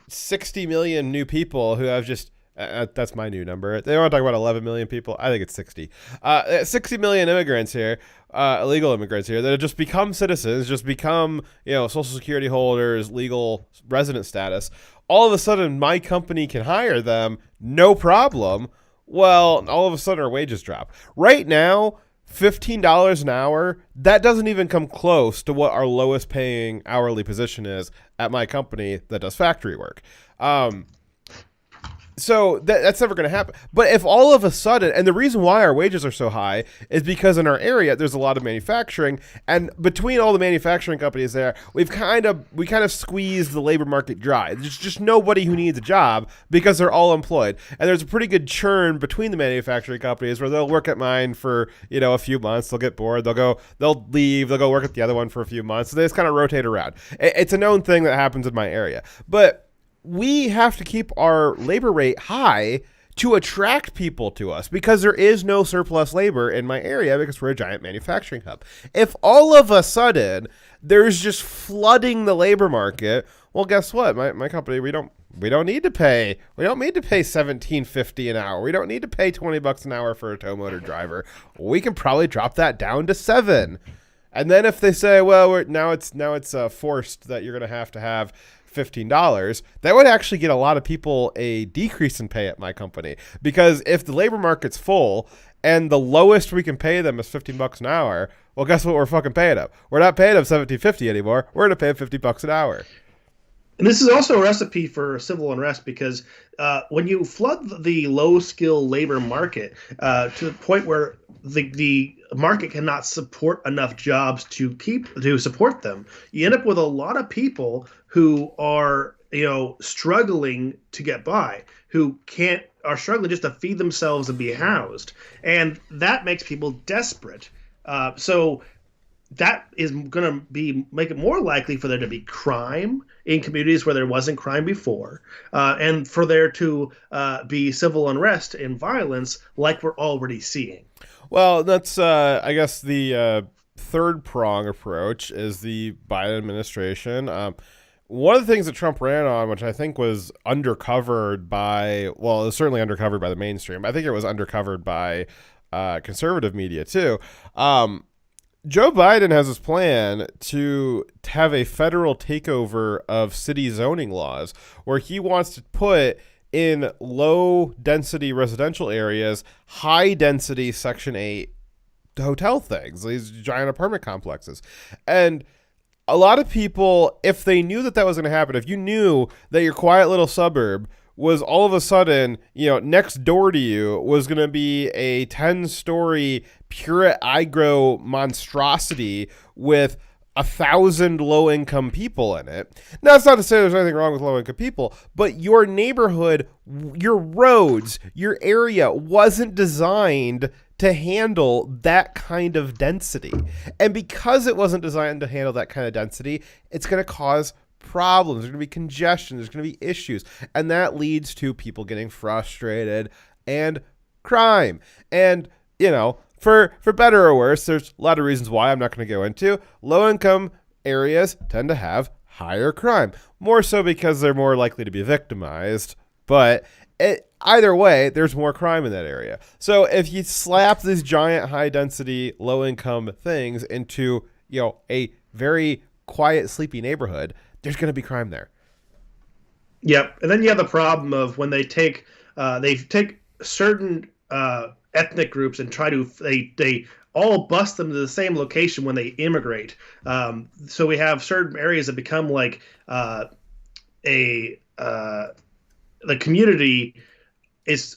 60 million new people who have just, that's my new number. They want to talk about 11 million people. I think it's 60. 60 million immigrants here, illegal immigrants here that have just become citizens, just become, social security holders, legal resident status. All of a sudden, my company can hire them, no problem. Well, all of a sudden, our wages drop. Right now, $15 an hour, that doesn't even come close to what our lowest paying hourly position is at my company that does factory work. So that's never going to happen. But if all of a sudden, and the reason why our wages are so high is because in our area there's a lot of manufacturing, and between all the manufacturing companies there, we kind of squeezed the labor market dry. There's just nobody who needs a job because they're all employed, and there's a pretty good churn between the manufacturing companies where they'll work at mine for a few months, they'll get bored, they'll leave, they'll go work at the other one for a few months. So they just kind of rotate around. It's a known thing that happens in my area, but we have to keep our labor rate high to attract people to us because there is no surplus labor in my area because we're a giant manufacturing hub. If all of a sudden there's just flooding the labor market, well, guess what? My company, we don't need to pay $17.50 an hour. We don't need to pay $20 an hour for a tow motor driver. We can probably drop that down to $7. And then if they say, well, now it's forced that you're going to have $15, that would actually get a lot of people a decrease in pay at my company, because if the labor market's full and the lowest we can pay them is $15 an hour, well, guess what we're fucking paying them? We're not paying them $17.50 anymore. We're going to pay them $50 an hour. And this is also a recipe for civil unrest because when you flood the low-skill labor market to the point where the market cannot support enough jobs to support them, you end up with a lot of people who are struggling to get by, who are struggling just to feed themselves and be housed, and that makes people desperate. So that is going to make it more likely for there to be crime in communities where there wasn't crime before, and for there to be civil unrest and violence like we're already seeing. Well, that's, I guess, the third prong approach is the Biden administration. One of the things that Trump ran on, which I think was undercovered by, well, it was certainly undercovered by the mainstream. I think it was undercovered by conservative media, too. Joe Biden has this plan to have a federal takeover of city zoning laws where he wants to put in low-density residential areas, high-density Section 8 hotel things, these giant apartment complexes. And a lot of people, if they knew that was going to happen, if you knew that your quiet little suburb was all of a sudden, next door to you was going to be a 10-story pure agro monstrosity with 1,000 low-income people in it. Now, that's not to say there's anything wrong with low-income people, but your neighborhood, your roads, your area wasn't designed to handle that kind of density. And because it wasn't designed to handle that kind of density, it's going to cause problems. There's going to be congestion. There's going to be issues. And that leads to people getting frustrated and crime. And, for better or worse, there's a lot of reasons why I'm not going to go into. Low-income areas tend to have higher crime. More so because they're more likely to be victimized. But either way, there's more crime in that area. So if you slap these giant high-density, low-income things into, a very quiet, sleepy neighborhood, there's going to be crime there. Yep. And then you have the problem of when they take certain ethnic groups and they all bust them to the same location when they immigrate. So we have certain areas that become like the community is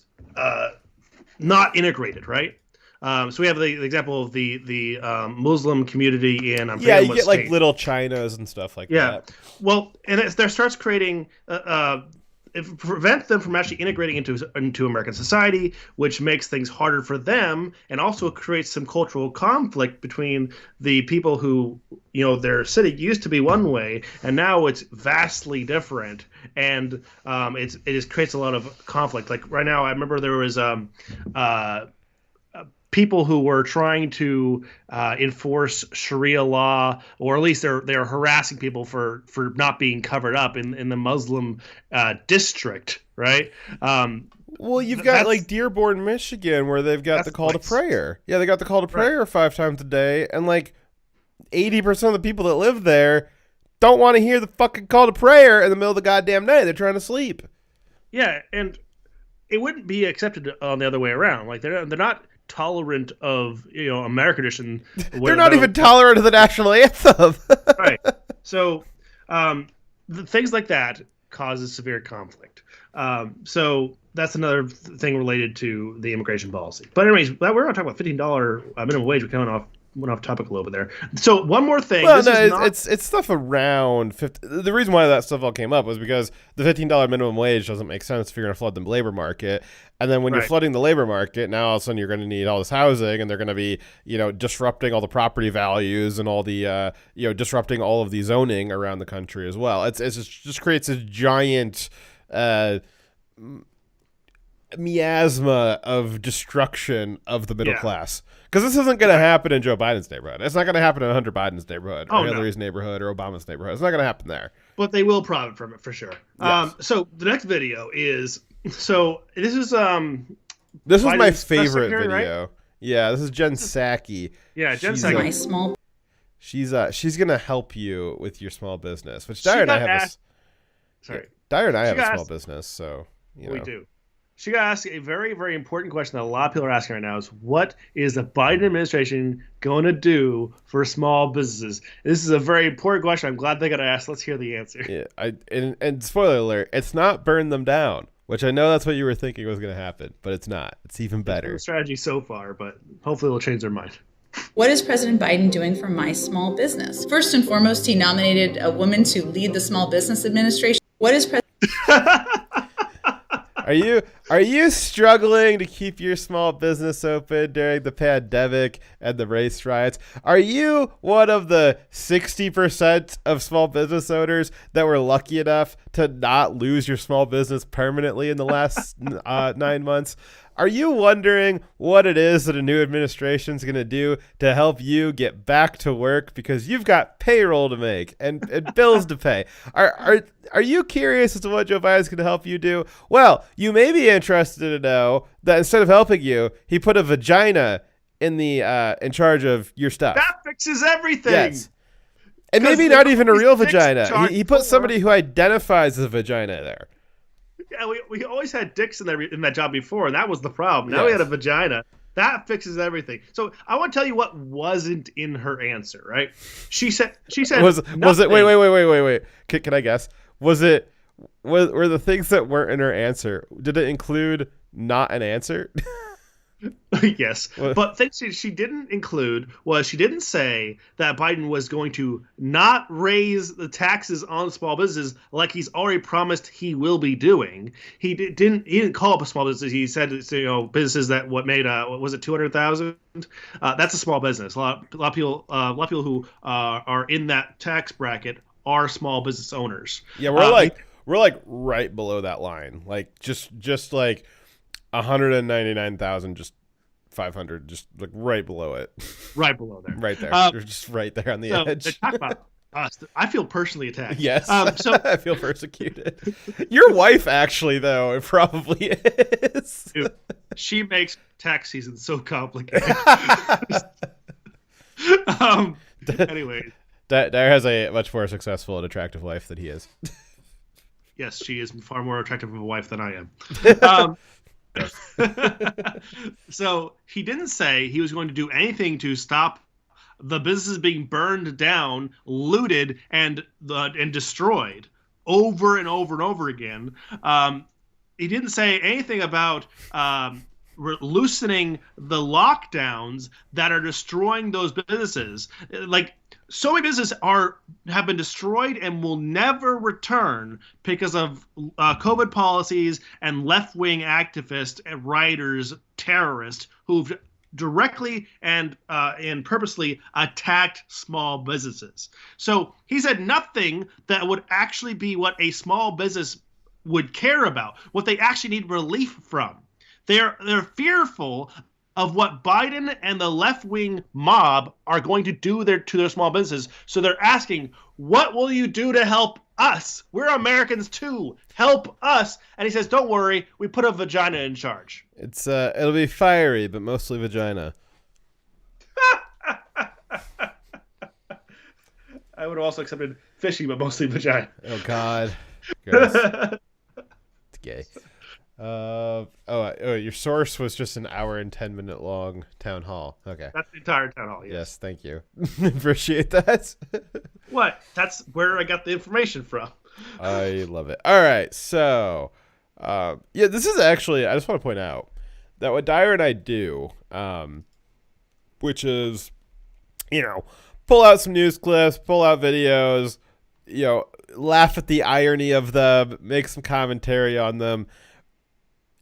not integrated, right? So we have the example of the Muslim community in you get like little Chinas and stuff like that. Well, and there starts creating it prevents them from actually integrating into American society, which makes things harder for them, and also creates some cultural conflict between the people who, their city used to be one way, and now it's vastly different, and it just creates a lot of conflict. Like right now, I remember there was people who were trying to enforce Sharia law, or at least they're harassing people for not being covered up in the Muslim district, right? Well, you've got like Dearborn, Michigan, where they've got the call to prayer. Yeah, they got the call to prayer 5 times a day, and like 80% of the people that live there don't want to hear the fucking call to prayer in the middle of the goddamn night. They're trying to sleep. Yeah, and it wouldn't be accepted on the other way around. Like they're not tolerant of American tradition. They're not even tolerant of the national anthem. Right. So things like that causes severe conflict. So that's another thing related to the immigration policy. But anyways, we're going to talk about $15 minimum wage. We're went off topic a little bit there. So one more thing. Well, it's stuff around 50. The reason why that stuff all came up was because the $15 minimum wage doesn't make sense if you're going to flood the labor market. And then when you're flooding the labor market, now all of a sudden you're going to need all this housing, and they're going to be, disrupting all the property values and all the, disrupting all of the zoning around the country as well. It just creates a giant miasma of destruction of the middle class. Because this isn't going to happen in Joe Biden's neighborhood. It's not going to happen in Hunter Biden's neighborhood or Hillary's neighborhood or Obama's neighborhood. It's not going to happen there. But they will profit from it for sure. Yes. So the next video is this is my favorite video. Right? Yeah, this is Jen Psaki. Yeah, Jen Psaki. She's going to help you with your small business, which Dyer and I have. Dyer and I have a small business, so we do. She got asked a very, very important question that a lot of people are asking right now is, what is the Biden administration going to do for small businesses? This is a very important question. I'm glad they got asked. Let's hear the answer. Yeah, and spoiler alert, it's not burn them down, which I know that's what you were thinking was going to happen, but it's not. It's even better. It's a strategy so far, but hopefully they'll change their mind. What is President Biden doing for my small business? First and foremost, he nominated a woman to lead the Small Business Administration. What is President... Are you struggling to keep your small business open during the pandemic and the race riots? Are you one of the 60% of small business owners that were lucky enough to not lose your small business permanently in the last 9 months? Are you wondering what it is that a new administration is going to do to help you get back to work because you've got payroll to make and bills to pay? Are you curious as to what Joe Biden is going to help you do? Well, you may be interested to know that instead of helping you, he put a vagina in charge of your stuff. That fixes everything. Yes. And maybe not even a real vagina. He put somebody who identifies as a vagina there. Yeah, we always had dicks in that job before, and that was the problem. Now we had a vagina. That fixes everything. So I want to tell you what wasn't in her answer, right? She said was it wait. Can I guess? Were the things that weren't in her answer, did it include not an answer? Yes. But things she didn't include was, she didn't say that Biden was going to not raise the taxes on small businesses like he's already promised he will be doing. He didn't call up a small business. He said businesses that made what was it, 200,000? That's a small business. A lot of people who are in that tax bracket are small business owners. Yeah, we're like right below that line. Like just like 199,000, just 500, just like right below it. Right below there. Right there. You're just right there on the edge. Talk about us. I feel personally attacked. Yes. So I feel persecuted. Your wife, actually, though, it probably is. Dude, she makes tax season so complicated. Anyway. Dyer has a much more successful and attractive wife than he is. Yes, she is far more attractive of a wife than I am. So he didn't say he was going to do anything to stop the businesses being burned down, looted, and destroyed over and over and over again. He didn't say anything about loosening the lockdowns that are destroying those businesses. Like, so many businesses have been destroyed and will never return because of COVID policies and left-wing activists and rioters, terrorists who've directly and purposely attacked small businesses. So he said nothing that would actually be what a small business would care about, what they actually need relief from. They're fearful of what Biden and the left-wing mob are going to do to their small businesses. So they're asking, what will you do to help us? We're Americans too. Help us. And he says, don't worry, we put a vagina in charge. It'll be fiery, but mostly vagina. I would have also accepted fishy, but mostly vagina. Oh, God. Gross. It's gay. Your source was just an hour and 10-minute long town hall. Okay. That's the entire town hall, Yes, thank you. Appreciate that. What? That's where I got the information from. I love it. All right, so this is actually, I just want to point out that what Dyer and I do, which is, pull out some news clips, pull out videos, laugh at the irony of them, make some commentary on them.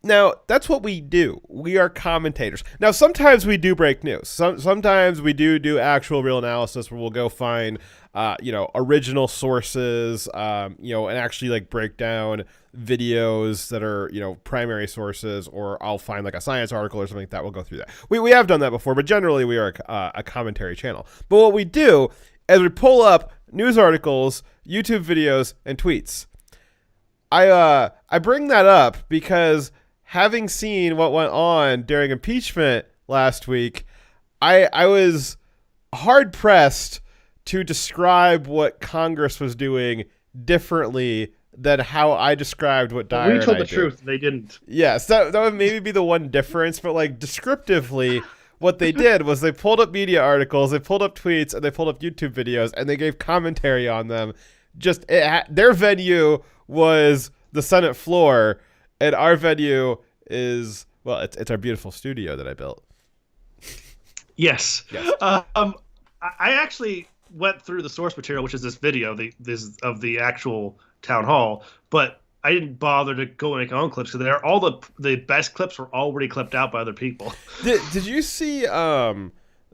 Now, that's what we do. We are commentators. Now, sometimes we do break news. Sometimes we do actual real analysis where we'll go find, original sources, and actually like break down videos that are, primary sources, or I'll find like a science article or something like that. We'll go through that. We have done that before, but generally we are a commentary channel. But what we do is we pull up news articles, YouTube videos, and tweets. I bring that up because having seen what went on during impeachment last week, I was hard-pressed to describe what Congress was doing differently than how I described what Dyer and I did. We told the truth. They didn't. Yes, that would maybe be the one difference, but like descriptively, what they did was they pulled up media articles, they pulled up tweets, and they pulled up YouTube videos, and they gave commentary on them. Their venue was the Senate floor, and our venue is, well, it's our beautiful studio that I built. Yes. I actually went through the source material, which is this video, of the actual town hall, but I didn't bother to go and make my own clips. So all the best clips were already clipped out by other people. Did you see? This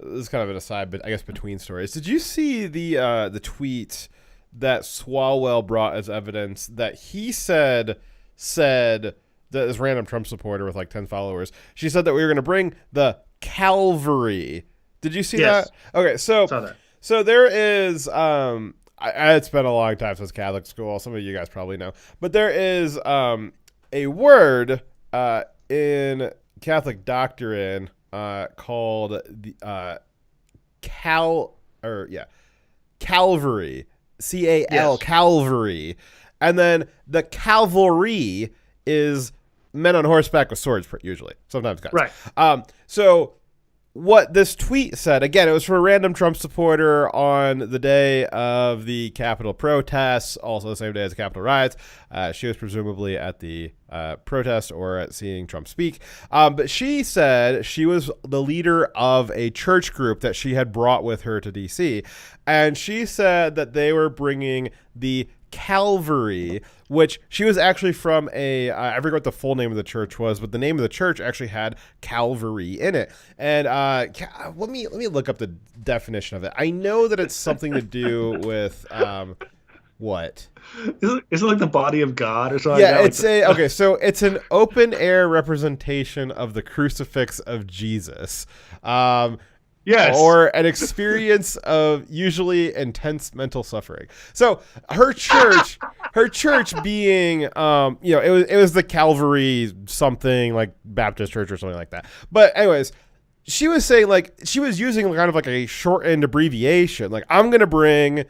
is kind of an aside, but I guess between stories. Did you see the tweet that Swalwell brought as evidence that he said that this random Trump supporter with like 10 followers, she said that we were going to bring the cavalry. Did you see that? Okay, so saw that. So there is I had spent a long time since Catholic school. Some of you guys probably know, but there is a word in Catholic doctrine called the Calvary. C-A-L, yes. Calvary. And then the cavalry is men on horseback with swords, usually. Sometimes guys. Right. So what this tweet said, again, it was from a random Trump supporter on the day of the Capitol protests, also the same day as the Capitol riots. She was presumably at the protest or at seeing Trump speak. But she said she was the leader of a church group that she had brought with her to D.C. And she said that they were bringing the Calvary, which she was actually from I forget what the full name of the church was, but the name of the church actually had Calvary in it. And let me look up the definition of it. I know that it's something to do with what? Is it like the body of God or something? Yeah, like that? So it's an open air representation of the crucifix of Jesus. Yes. Or an experience of usually intense mental suffering. So her church being, it was the Calvary something, like Baptist church or something like that. But anyways, she was saying, like, she was using kind of like a shortened abbreviation. Like, I'm going to bring,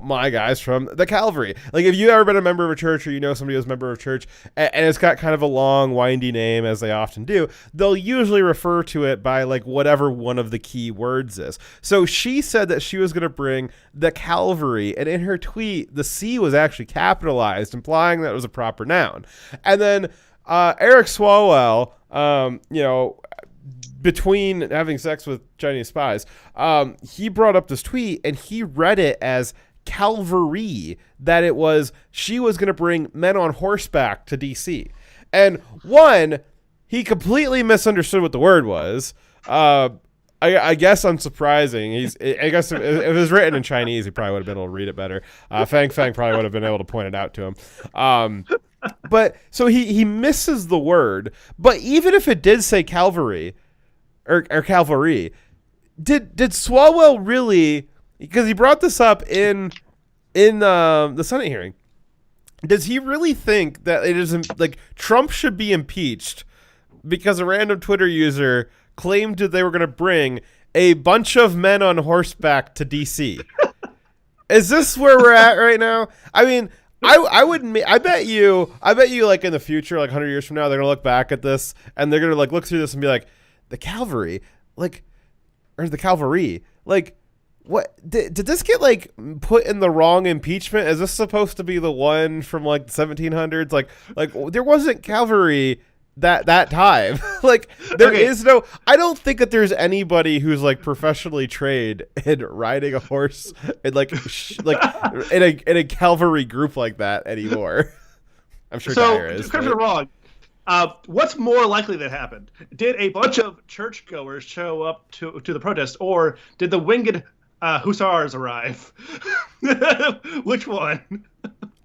my guys from the Calvary. Like, if you've ever been a member of a church or somebody who's a member of a church and it's got kind of a long, windy name, as they often do, they'll usually refer to it by, like, whatever one of the key words is. So she said that she was going to bring the Calvary, and in her tweet, the C was actually capitalized, implying that it was a proper noun. And then Eric Swalwell, between having sex with Chinese spies, he brought up this tweet and he read it as cavalry, that it was she was going to bring men on horseback to DC. And one, he completely misunderstood what the word was. I guess unsurprising. I guess if it was written in Chinese, he probably would have been able to read it better. Fang probably would have been able to point it out to him. But so he misses the word. But even if it did say cavalry or cavalry, did Swalwell really? Because he brought this up in the Senate hearing. Does he really think that it isn't like Trump should be impeached because a random Twitter user claimed that they were going to bring a bunch of men on horseback to DC? Is this where we're at right now? I mean, I bet you like in the future, like 100 years from now, they're going to look back at this and they're going to like look through this and be like, the cavalry, like, or the cavalry, like, what did this get like put in the wrong impeachment? Is this supposed to be the one from like the 1700s? Like there wasn't cavalry that time. Like there is no. I don't think that there's anybody who's like professionally trained in riding a horse and like in a cavalry group like that anymore. I'm sure Dyer is. So, correct me wrong. What's more likely that happened? Did a bunch of churchgoers show up to the protest, or did the winged Hussars arrive? Which one?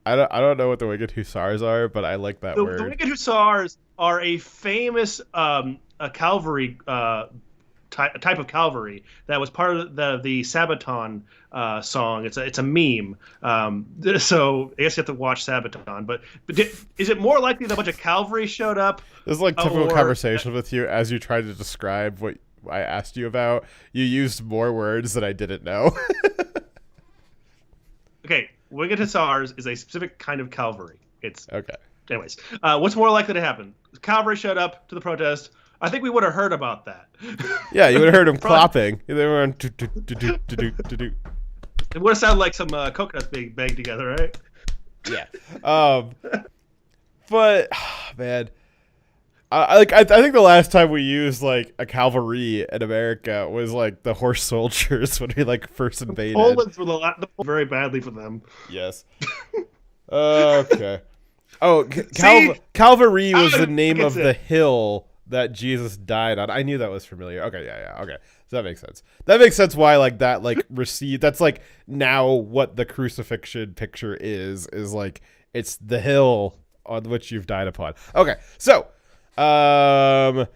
I don't know what the Winged Hussars are, but I like that word. The Winged Hussars are a famous a cavalry type of cavalry that was part of the Sabaton song. It's a meme. So I guess you have to watch Sabaton. But is it more likely that a bunch of cavalry showed up? This is like typical conversation with you as you try to describe what I asked you about. You used more words that I didn't know. Okay, Winged Hussars is a specific kind of cavalry. It's okay. Anyways, what's more likely to hapen? Cavalry showed up to the protest. I think we would have heard about that. Yeah, you would have heard them clapping. They were on It would have sounded like some coconuts being banged together, right? Yeah. But man, I think the last time we used like a cavalry in America was like the horse soldiers when we like first invaded. Poland's were very badly for them. Yes. Okay. Oh, Calvary was the name of the hill that Jesus died on. I knew that was familiar. Okay, yeah. Okay, so that makes sense. That makes sense why like that like received. That's like now what the crucifixion picture is like it's the hill on which you've died upon. Okay, so I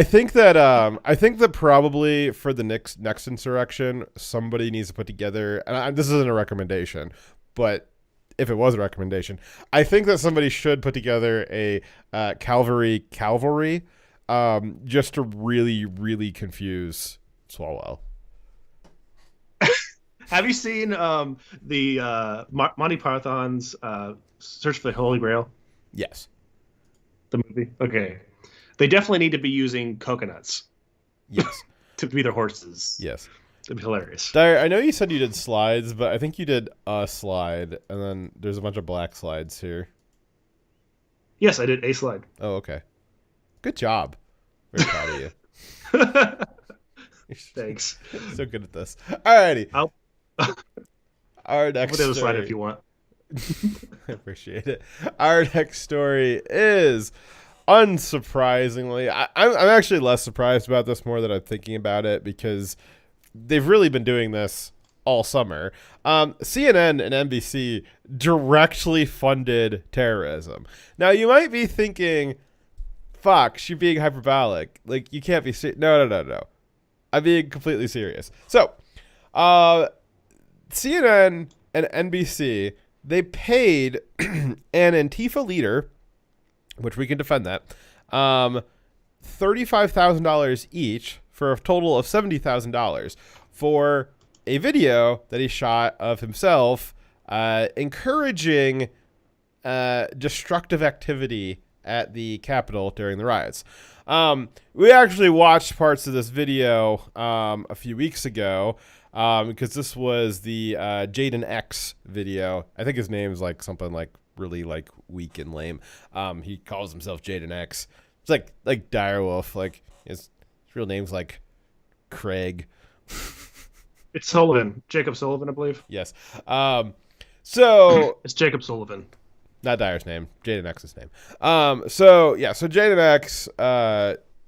think that probably for the next insurrection, somebody needs to put together. And this isn't a recommendation, but if it was a recommendation, I think that somebody should put together a cavalry, just to really, really confuse Swalwell. Have you seen the Monty Python's Search for the Holy Grail? Yes. The movie? Okay. They definitely need to be using coconuts. Yes. To be their horses. Yes. It'd be hilarious. Dyer, I know you said you did slides, but I think you did a slide, and then there's a bunch of black slides here. Yes, I did a slide. Oh, okay. Good job. Very proud of you. Thanks. So good at this. Alrighty. Our next Put the other slide if you want. I appreciate it. Our next story is, unsurprisingly, I'm actually less surprised about this more than I'm thinking about it because they've really been doing this all summer. CNN and NBC directly funded terrorism. Now, you might be thinking, fuck, she's being hyperbolic. Like, you can't be No. I'm being completely serious. So, CNN and NBC, they paid an Antifa leader, which we can defend that, $35,000 each for a total of $70,000 for a video that he shot of himself encouraging destructive activity at the Capitol during the riots. We actually watched parts of this video a few weeks ago because this was the Jaden X video. I think his name is like something like really like weak and lame. He calls himself Jaden X. It's like Direwolf, like it's real name's like Craig. It's Sullivan. Jacob Sullivan, I believe. Yes. So It's Jacob Sullivan. not Dyer's name, Jaden X's name. So Jaden X,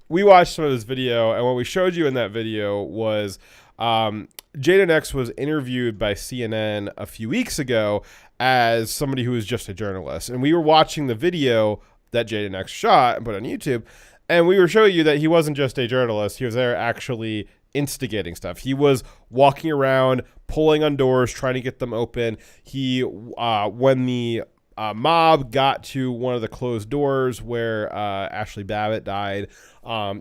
we watched some of this video, and what we showed you in that video was Jaden X was interviewed by CNN a few weeks ago as somebody who was just a journalist. And we were watching the video that Jaden X shot and put on YouTube, and we were showing you that he wasn't just a journalist. He was there actually instigating stuff. He was walking around, pulling on doors, trying to get them open. He, when the mob got to one of the closed doors where Ashley Babbitt died,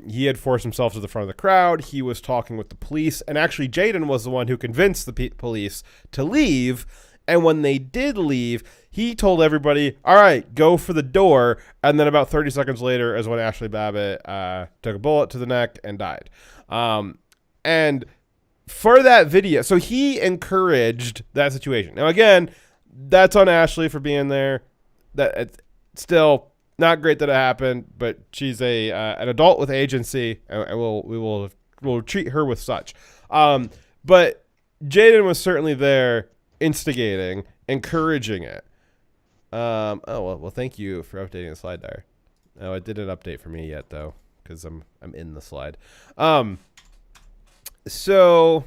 he had forced himself to the front of the crowd. He was talking with the police, and actually Jaden was the one who convinced the police to leave. And when they did leave, he told everybody, all right, go for the door. And then about 30 seconds later is when Ashley Babbitt took a bullet to the neck and died. And for that video, so he encouraged that situation. Now, again, that's on Ashley for being there. That it's still not great that it happened, but she's an adult with agency, and we'll treat her with such. But Jaden was certainly there, instigating, encouraging it. Well, thank you for updating the slide there. Oh, it didn't update for me yet though, because I'm in the slide. So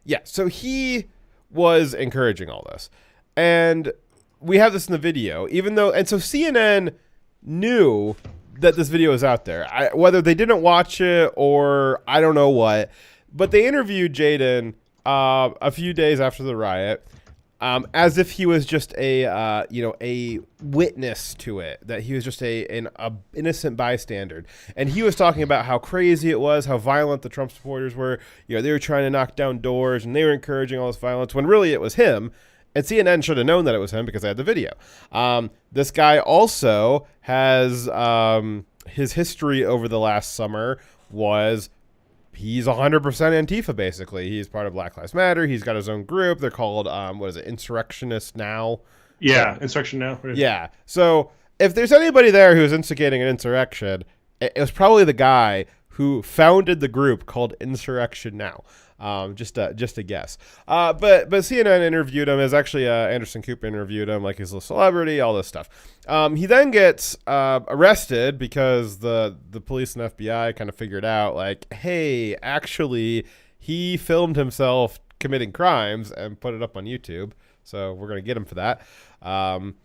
he was encouraging all this. And we have this in the video, so CNN knew that this video was out there. Whether they didn't watch it or I don't know what, but they interviewed Jaden a few days after the riot, as if he was just a witness to it, that he was just an innocent bystander. And he was talking about how crazy it was, how violent the Trump supporters were. They were trying to knock down doors and they were encouraging all this violence when really it was him. And CNN should have known that it was him because they had the video. This guy also has his history over the last summer was he's 100% Antifa, basically. He's part of Black Lives Matter. He's got his own group. They're called, Insurrectionists Now. Yeah, Insurrection Now. Right. Yeah. So if there's anybody there who's instigating an insurrection, it was probably the guy who founded the group called Insurrection Now. Just a guess. But CNN interviewed him. As actually Anderson Cooper interviewed him, like he's a celebrity, all this stuff. He then gets arrested because the police and FBI kind of figured out, like, hey, actually, he filmed himself committing crimes and put it up on YouTube. So we're going to get him for that. And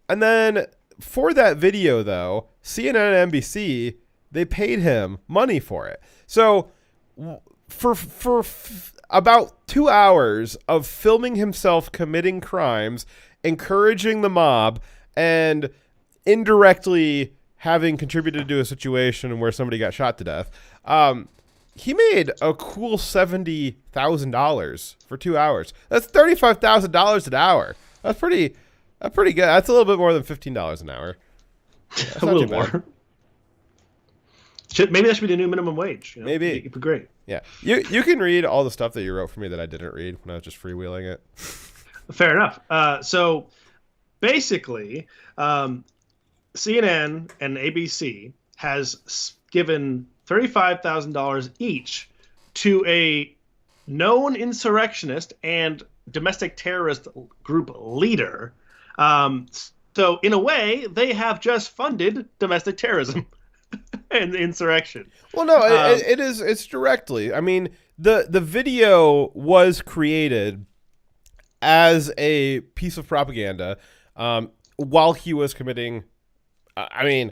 then for that video, though, CNN and NBC, they paid him money for it. So for about 2 hours of filming himself committing crimes, encouraging the mob, and indirectly having contributed to a situation where somebody got shot to death, he made a cool $70,000 for 2 hours. That's $35,000 an hour. That's pretty good. That's a little bit more than $15 an hour. That's a little more. Maybe that should be the new minimum wage. Maybe. It'd be great. Yeah. You can read all the stuff that you wrote for me that I didn't read when I was just freewheeling it. Fair enough. So basically, CNN and ABC has given $35,000 each to a known insurrectionist and domestic terrorist group leader. So in a way, they have just funded domestic terrorism. And insurrection. Well, no, it's directly. I mean, the video was created as a piece of propaganda while he was committing. We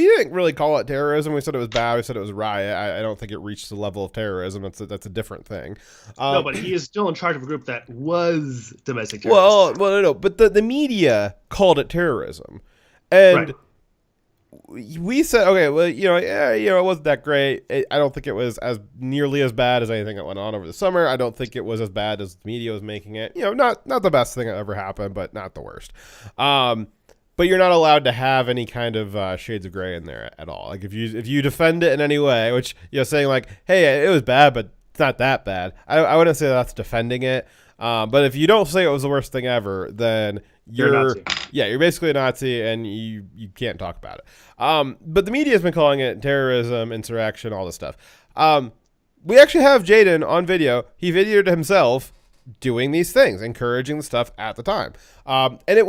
didn't really call it terrorism. We said it was bad. We said it was a riot. I don't think it reached the level of terrorism. That's a different thing. No, but he is still in charge of a group that was domestic terrorism. Well, no. But the media called it terrorism, and. Right. We said, okay, well, it wasn't that great. I don't think it was as nearly as bad as anything that went on over the summer. I don't think it was as bad as the media was making it. Not the best thing that ever happened, but not the worst. But you're not allowed to have any kind of shades of gray in there at all. Like if you defend it in any way, which saying like, hey, it was bad, but it's not that bad. I wouldn't say that's defending it. But if you don't say it was the worst thing ever, then you're a Nazi. Yeah, you're basically a Nazi, and you can't talk about it. But the media has been calling it terrorism, insurrection, all this stuff. We actually have Jaden on video. He videoed himself doing these things, encouraging the stuff at the time. And it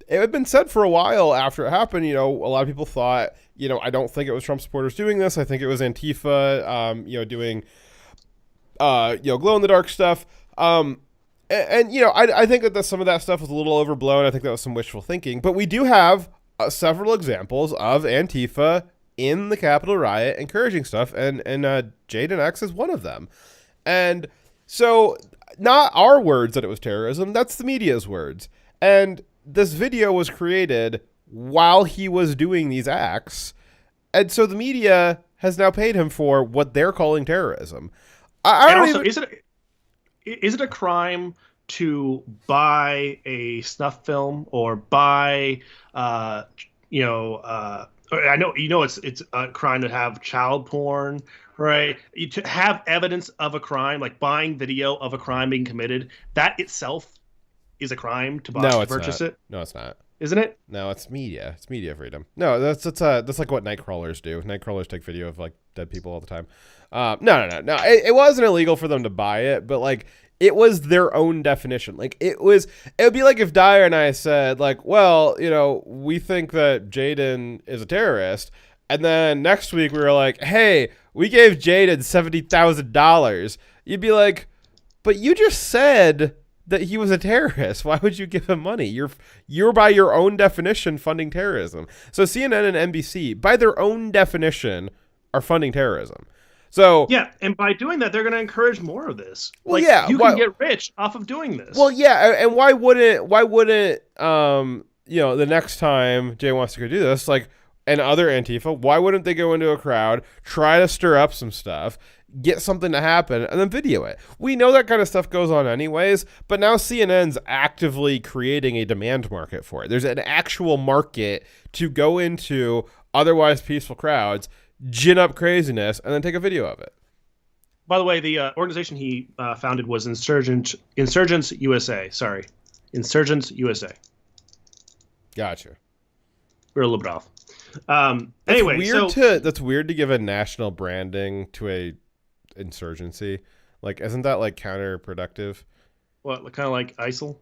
had been said for a while after it happened. A lot of people thought, I don't think it was Trump supporters doing this. I think it was Antifa, doing, glow in the dark stuff. I think that some of that stuff was a little overblown. I think that was some wishful thinking. But we do have several examples of Antifa in the Capitol riot encouraging stuff, and Jaden X is one of them. And so, not our words that it was terrorism, that's the media's words. And this video was created while he was doing these acts. And so the media has now paid him for what they're calling terrorism. Is it a crime to buy a snuff film or buy, I know it's a crime to have child porn, right? To have evidence of a crime, like buying video of a crime being committed, that itself is a crime to purchase it. No, it's not. Isn't it? No, it's media. It's media freedom. No, that's like what night crawlers do. Night crawlers take video of like dead people all the time. No. It wasn't illegal for them to buy it, but like it was their own definition. Like it would be like if Dyer and I said like, well, we think that Jaden is a terrorist, and then next week we were like, hey, we gave Jaden $70,000. You'd be like, but you just said that he was a terrorist. Why would you give him money? You're by your own definition funding terrorism. So CNN and NBC, by their own definition, are funding terrorism. So yeah, and by doing that, they're going to encourage more of this. Well, you can get rich off of doing this. Well, yeah, and why wouldn't the next time Jay wants to go do this, like, and other Antifa, why wouldn't they go into a crowd, try to stir up some stuff, get something to happen, and then video it? We know that kind of stuff goes on anyways, but now CNN's actively creating a demand market for it. There's an actual market to go into otherwise peaceful crowds, gin up craziness, and then take a video of it. By the way, the organization he founded was Insurgents USA. Sorry, Insurgents USA. Gotcha. We're a little bit off. Anyway, that's weird to give a national branding to a insurgency. Like, isn't that like counterproductive? What, kind of like ISIL?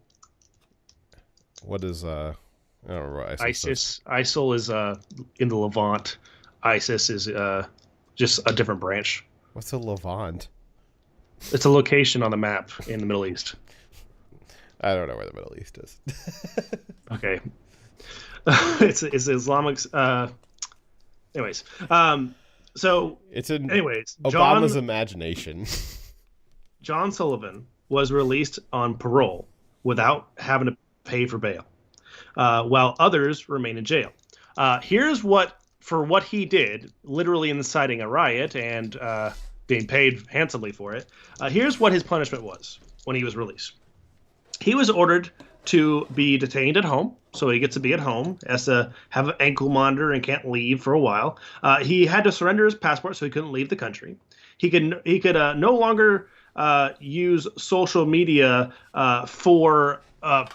What is I don't remember what ISIL is. ISIL is in the Levant. ISIS is just a different branch. What's a Levant? It's a location on the map in the Middle East. I don't know where the Middle East is. Okay. It's Islamic. Anyways, so it's in Obama's imagination. John Sullivan was released on parole without having to pay for bail, while others remain in jail. Here's what he did, literally inciting a riot and being paid handsomely for it. Here's what his punishment was when he was released. He was ordered to be detained at home, so he gets to be at home, has to have an ankle monitor and can't leave for a while. He had to surrender his passport, so he couldn't leave the country. He could no longer use social media for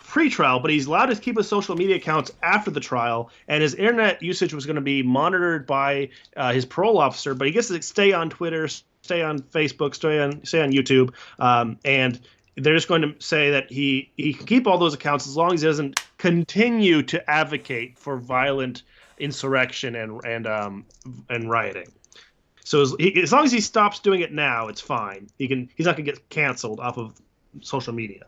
pre-trial, but he's allowed to keep his social media accounts after the trial, and his internet usage was going to be monitored by his parole officer, but he gets to stay on Twitter, stay on Facebook, stay on YouTube, and they're just going to say that he can keep all those accounts as long as he doesn't continue to advocate for violent insurrection and rioting. So as long as he stops doing it now, it's fine. He's not going to get canceled off of social media.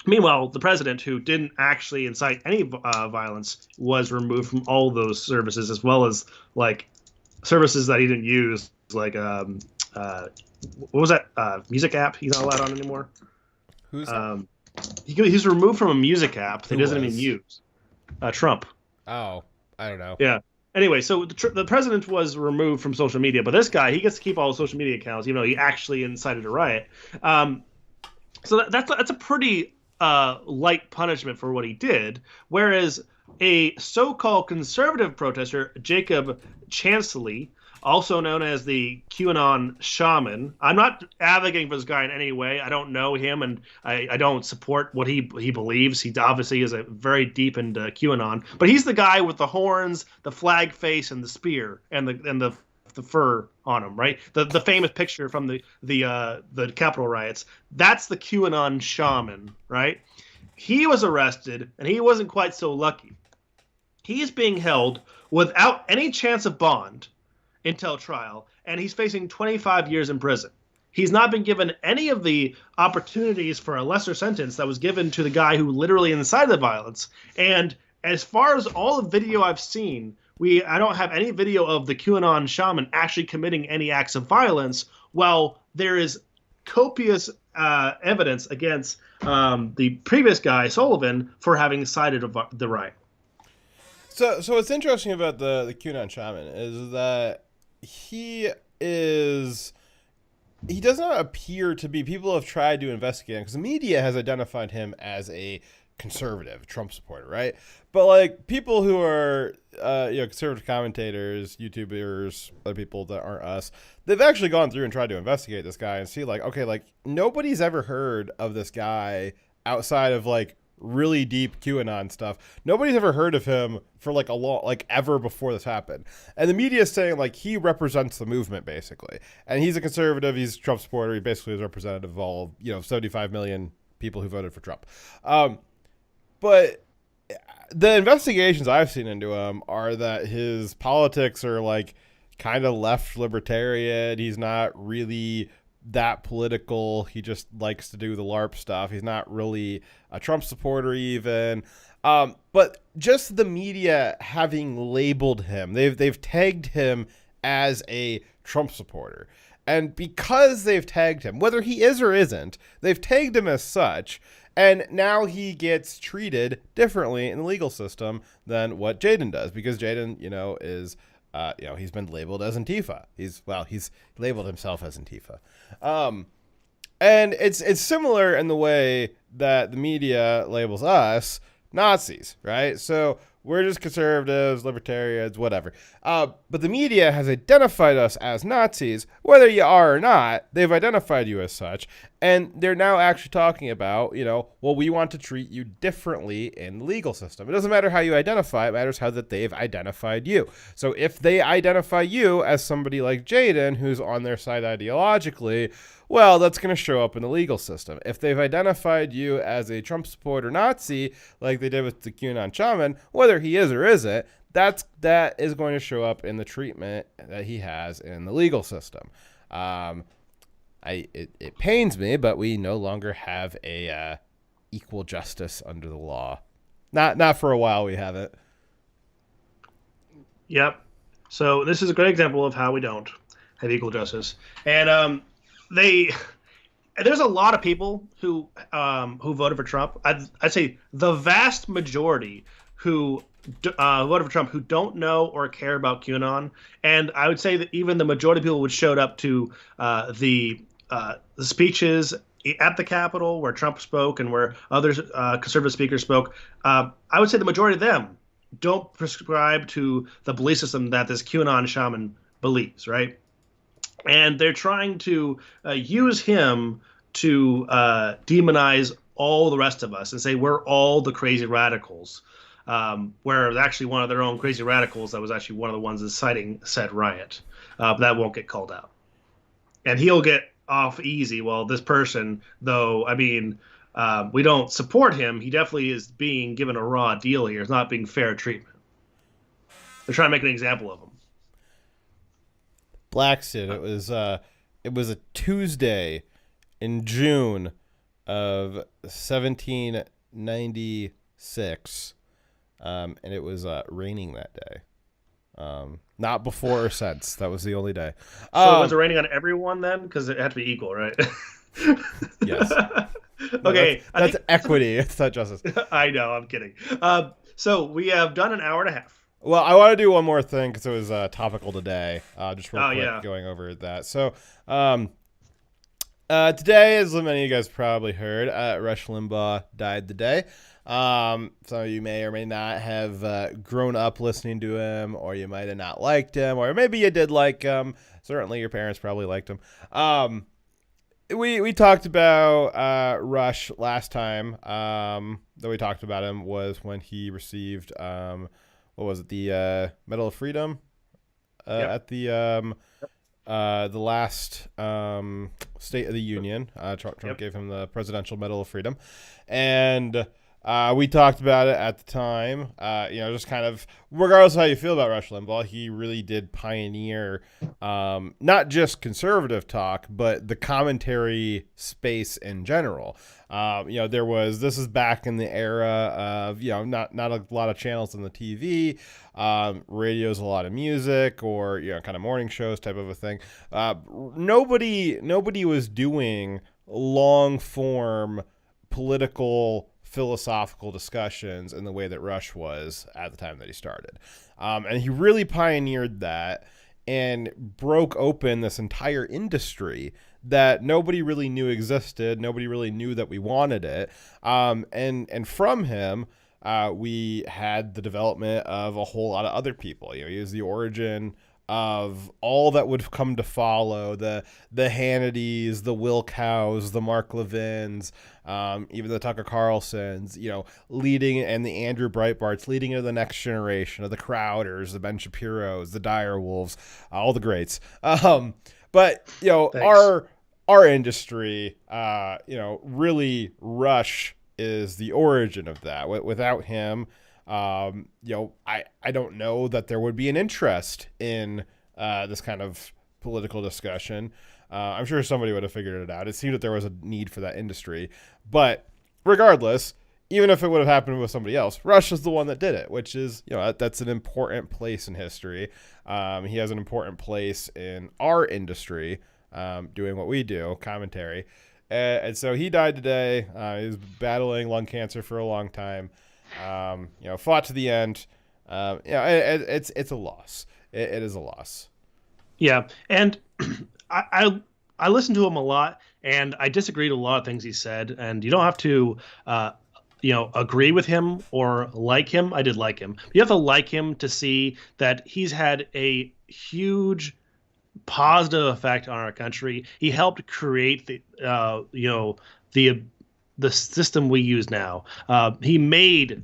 Meanwhile, the president, who didn't actually incite any violence, was removed from all those services, as well as like services that he didn't use, like what was that music app he's not allowed on anymore? Who's that? He's removed from a music app that he doesn't even use. Trump. Oh, I don't know. Yeah. Anyway, so the president was removed from social media, but this guy, he gets to keep all the social media accounts, even though he actually incited a riot. So that's a pretty light punishment for what he did, whereas a so-called conservative protester, Jacob Chansley, also known as the QAnon shaman. I'm not advocating for this guy in any way. I don't know him, and I don't support what he believes. He obviously is a very deep into QAnon, but he's the guy with the horns, the flag face, and the spear, and the fur on him, right? The famous picture from the Capitol riots. That's the QAnon shaman, right? He was arrested, and he wasn't quite so lucky. He is being held without any chance of bond until trial, and he's facing 25 years in prison. He's not been given any of the opportunities for a lesser sentence that was given to the guy who literally incited the violence. And as far as all the video I've seen, I don't have any video of the QAnon shaman actually committing any acts of violence. Well, there is copious evidence against the previous guy, Sullivan, for having incited the riot. So what's interesting about the QAnon shaman is that he does not appear to be. People have tried to investigate him because the media has identified him as a conservative Trump supporter, right? But like people who are conservative commentators, YouTubers, other people that aren't us, they've actually gone through and tried to investigate this guy and see like, okay, like nobody's ever heard of this guy outside of like really deep QAnon stuff. Nobody's ever heard of him for like ever before this happened. And the media is saying like he represents the movement basically. And he's a conservative, he's a Trump supporter, he basically is representative of all, 75 million people who voted for Trump. But the investigations I've seen into him are that his politics are like kind of left libertarian. He's not really that political. He just likes to do the LARP stuff. He's not really a Trump supporter even. But just the media having labeled him, they've tagged him as a Trump supporter. And because they've tagged him, whether he is or isn't, they've tagged him as such. And now he gets treated differently in the legal system than what Jaden does, because Jaden, is, he's been labeled as Antifa. He's labeled himself as Antifa. And it's similar in the way that the media labels us Nazis, right? So we're just conservatives, libertarians, whatever. But the media has identified us as Nazis, whether you are or not. They've identified you as such, and they're now actually talking about, we want to treat you differently in the legal system. It doesn't matter how you identify; it matters how that they've identified you. So if they identify you as somebody like Jaden, who's on their side ideologically, well, that's going to show up in the legal system. If they've identified you as a Trump supporter Nazi, like they did with the QAnon shaman, whether he is or isn't, that is going to show up in the treatment that he has in the legal system. It pains me, but we no longer have a equal justice under the law. Not for a while we haven't. Yep. So this is a great example of how we don't have equal justice. And there's a lot of people who voted for Trump. I'd say the vast majority who voted for Trump who don't know or care about QAnon, and I would say that even the majority of people who showed up to the speeches at the Capitol where Trump spoke and where other conservative speakers spoke, I would say the majority of them don't prescribe to the belief system that this QAnon shaman believes, right? And they're trying to use him to demonize all the rest of us and say we're all the crazy radicals, where actually one of their own crazy radicals that was actually one of the ones inciting said riot. But that won't get called out. And he'll get off easy. Well, this person, though, we don't support him. He definitely is being given a raw deal here. It's not being fair treatment. They're trying to make an example of him. Blackston. It was a Tuesday in June of 1796, and it was raining that day. Not before or since. That was the only day. So was it raining on everyone then? Because it had to be equal, right? Yes. Okay. That's equity. It's not justice. I know. I'm kidding. So we have done an hour and a half. Well, I want to do one more thing because it was topical today. Just real quick, yeah. going over that. So, Today, as many of you guys probably heard, Rush Limbaugh died today. Some of you may or may not have grown up listening to him, or you might have not liked him, or maybe you did like him. Certainly your parents probably liked him. We talked about Rush last time that we talked about him was when he received, what was it, the Medal of Freedom at the last State of the Union. Trump gave him the Presidential Medal of Freedom. And we talked about it at the time. Just kind of, regardless of how you feel about Rush Limbaugh, he really did pioneer not just conservative talk, but the commentary space in general. This is back in the era of, not a lot of channels on the TV, radio's a lot of music, or, kind of morning shows type of a thing. Nobody was doing long form political philosophical discussions in the way that Rush was at the time that he started. And he really pioneered that and broke open this entire industry that nobody really knew existed. Nobody really knew that we wanted it. And from him, we had the development of a whole lot of other people. He was the origin of all that would come to follow, the Hannitys, the Wilcows, the Mark Levins, even the Tucker Carlsons, leading, and the Andrew Breitbarts, leading into the next generation of the Crowders, the Ben Shapiros, the Dire Wolves, all the greats. But our industry, really Rush is the origin of that. Without him, I don't know that there would be an interest in this kind of political discussion. I'm sure somebody would have figured it out. It seemed that there was a need for that industry. But regardless, even if it would have happened with somebody else, Rush is the one that did it, which is, that's an important place in history. He has an important place in our industry, doing what we do, commentary. And so he died today. He was battling lung cancer for a long time. Fought to the end. It's a loss. It is a loss. Yeah, and I listened to him a lot, and I disagreed with a lot of things he said. And you don't have to, agree with him or like him. I did like him. You have to like him to see that he's had a huge positive effect on our country. He helped create the system we use now. He made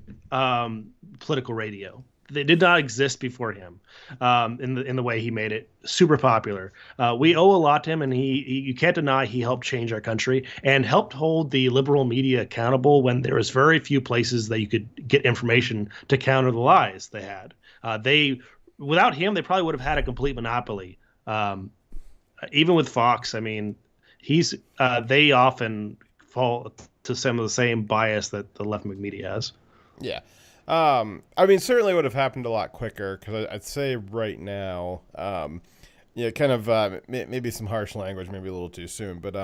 political radio. They did not exist before him in the way he made it super popular. We owe a lot to him, and you can't deny he helped change our country and helped hold the liberal media accountable when there was very few places that you could get information to counter the lies they had. Without him, they probably would have had a complete monopoly. Even with Fox, I mean, they often fall to some of the same bias that the left-wing media has. Yeah. Certainly would have happened a lot quicker, because I'd say right now, maybe some harsh language, maybe a little too soon, but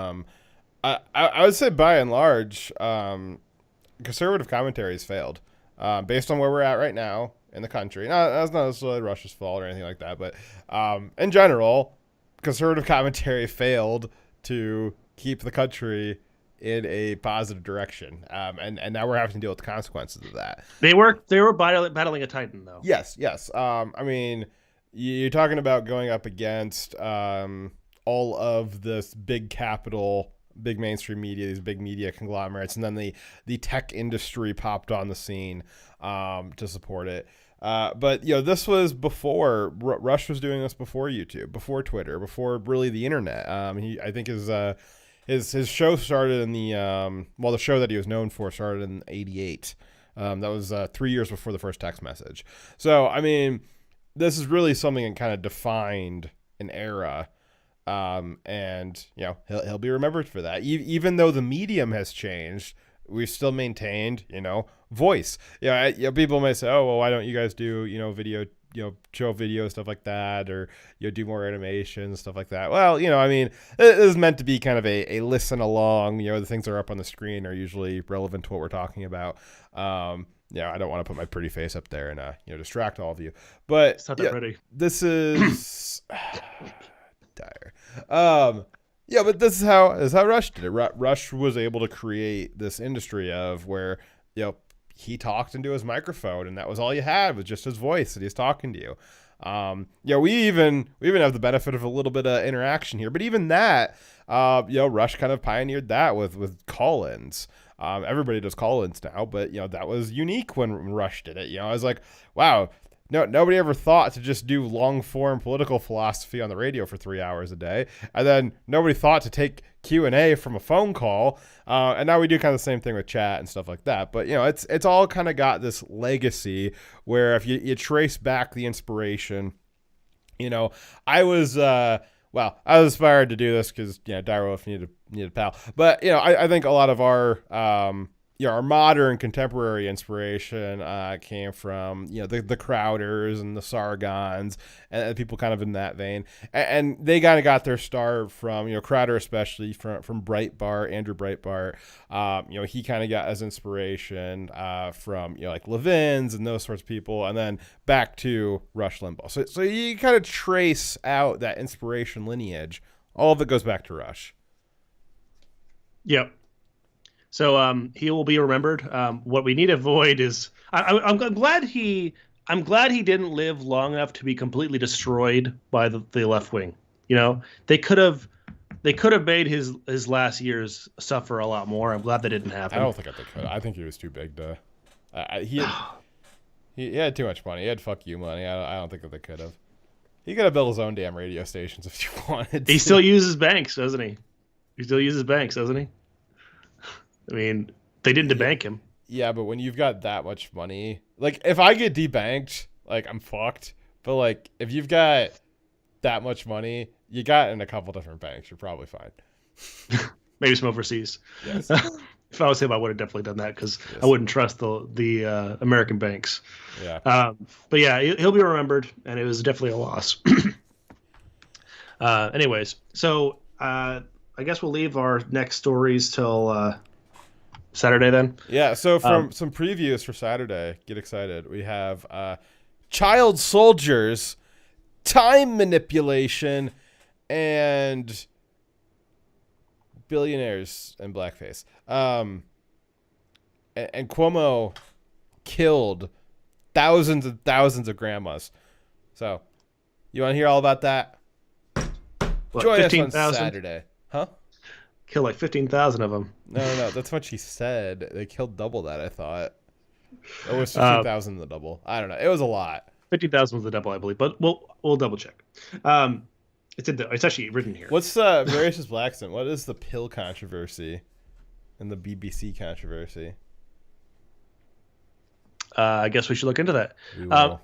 I would say by and large, conservative commentary has failed, based on where we're at right now in the country. That's not necessarily Russia's fault or anything like that, but in general, conservative commentary failed to keep the country in a positive direction, and now we're having to deal with the consequences of that. They were battling a titan, though. Yes. You're talking about going up against all of this big capital, big mainstream media, these big media conglomerates, and then the tech industry popped on the scene to support it. But this was before Rush was doing this, before YouTube, before Twitter, before really the internet. I think his show started in the show that he was known for started in '88. That was 3 years before the first text message. So this is really something that kind of defined an era, and he'll be remembered for that. Even though the medium has changed, we've still maintained voice. People may say, oh well, why don't you guys do video, show video, stuff like that, or do more animation, stuff like that. Well, it is meant to be kind of a listen along. The things that are up on the screen are usually relevant to what we're talking about. I don't want to put my pretty face up there and distract all of you, but it's not that pretty. This is dire. Yeah, but this is how Rush did it. Rush was able to create this industry of where, he talked into his microphone, and that was all you had was just his voice that he's talking to you. We even have the benefit of a little bit of interaction here, but even that, Rush kind of pioneered that with call-ins. Everybody does call-ins now, but that was unique when Rush did it. I was like, wow. No, nobody ever thought to just do long-form political philosophy on the radio for 3 hours a day, and then nobody thought to take Q&A from a phone call, and now we do kind of the same thing with chat and stuff like that. But it's all kind of got this legacy where if you trace back the inspiration, I was inspired to do this because Direwolf needed a pal, but I think a lot of our our modern contemporary inspiration came from the Crowders and the Sargons and people kind of in that vein, and they kind of got their start from Crowder, especially from Breitbart, Andrew Breitbart. He kind of got his inspiration from like Levin's and those sorts of people, and then back to Rush Limbaugh. So you kind of trace out that inspiration lineage. All of it goes back to Rush. Yep. So he will be remembered. What we need to avoid is I'm glad he didn't live long enough to be completely destroyed by the left wing. They could have made his last years suffer a lot more. I'm glad that didn't happen. I don't think they could. I think he was too big to. He had too much money. He had fuck you money. I don't think that they could have. He could have built his own damn radio stations if he wanted. He still uses banks, doesn't he? He still uses banks, doesn't he? I mean, they didn't debank him. Yeah, but when you've got that much money, like if I get debanked, like I'm fucked. But like if you've got that much money, you got in a couple different banks, you're probably fine. Maybe some overseas. Yes. If I was him, I would have definitely done that because I wouldn't trust the American banks. Yeah. But yeah, he'll be remembered, and it was definitely a loss. Anyways, so I guess we'll leave our next stories till Saturday then. Yeah, so from some previews for Saturday, get excited. We have child soldiers, time manipulation, and billionaires in blackface. And Cuomo killed thousands and thousands of grandmas. So, you want to hear all about that? Join us on Saturday. Huh? Kill like 15,000 of them. No, that's what she said. They killed double that, I thought. It was 15,000 the double. I don't know. It was a lot. 15,000 was the double, I believe, but we'll double check. It's actually written here. What's Voracious Blackson? What is the pill controversy and the BBC controversy? I guess we should look into that.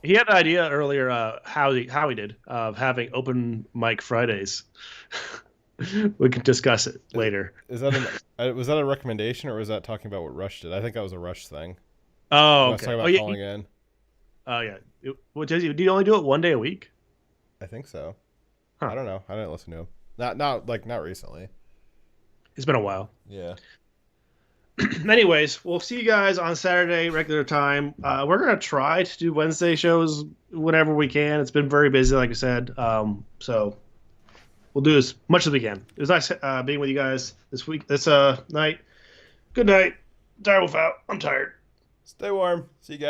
He had an idea earlier, how he did, of having open mic Fridays. We can discuss it later. Was that a recommendation, or was that talking about what Rush did? I think that was a Rush thing. Oh, okay. I was talking about calling in. Oh, yeah. Did you only do it one day a week? I think so. Huh. I don't know. I didn't listen to him. Not recently. It's been a while. Yeah. Anyways, we'll see you guys on Saturday, regular time. We're going to try to do Wednesday shows whenever we can. It's been very busy, like I said. So we'll do as much as we can. It was nice being with you guys this night. Good night. Direwolf out. I'm tired. Stay warm. See you guys.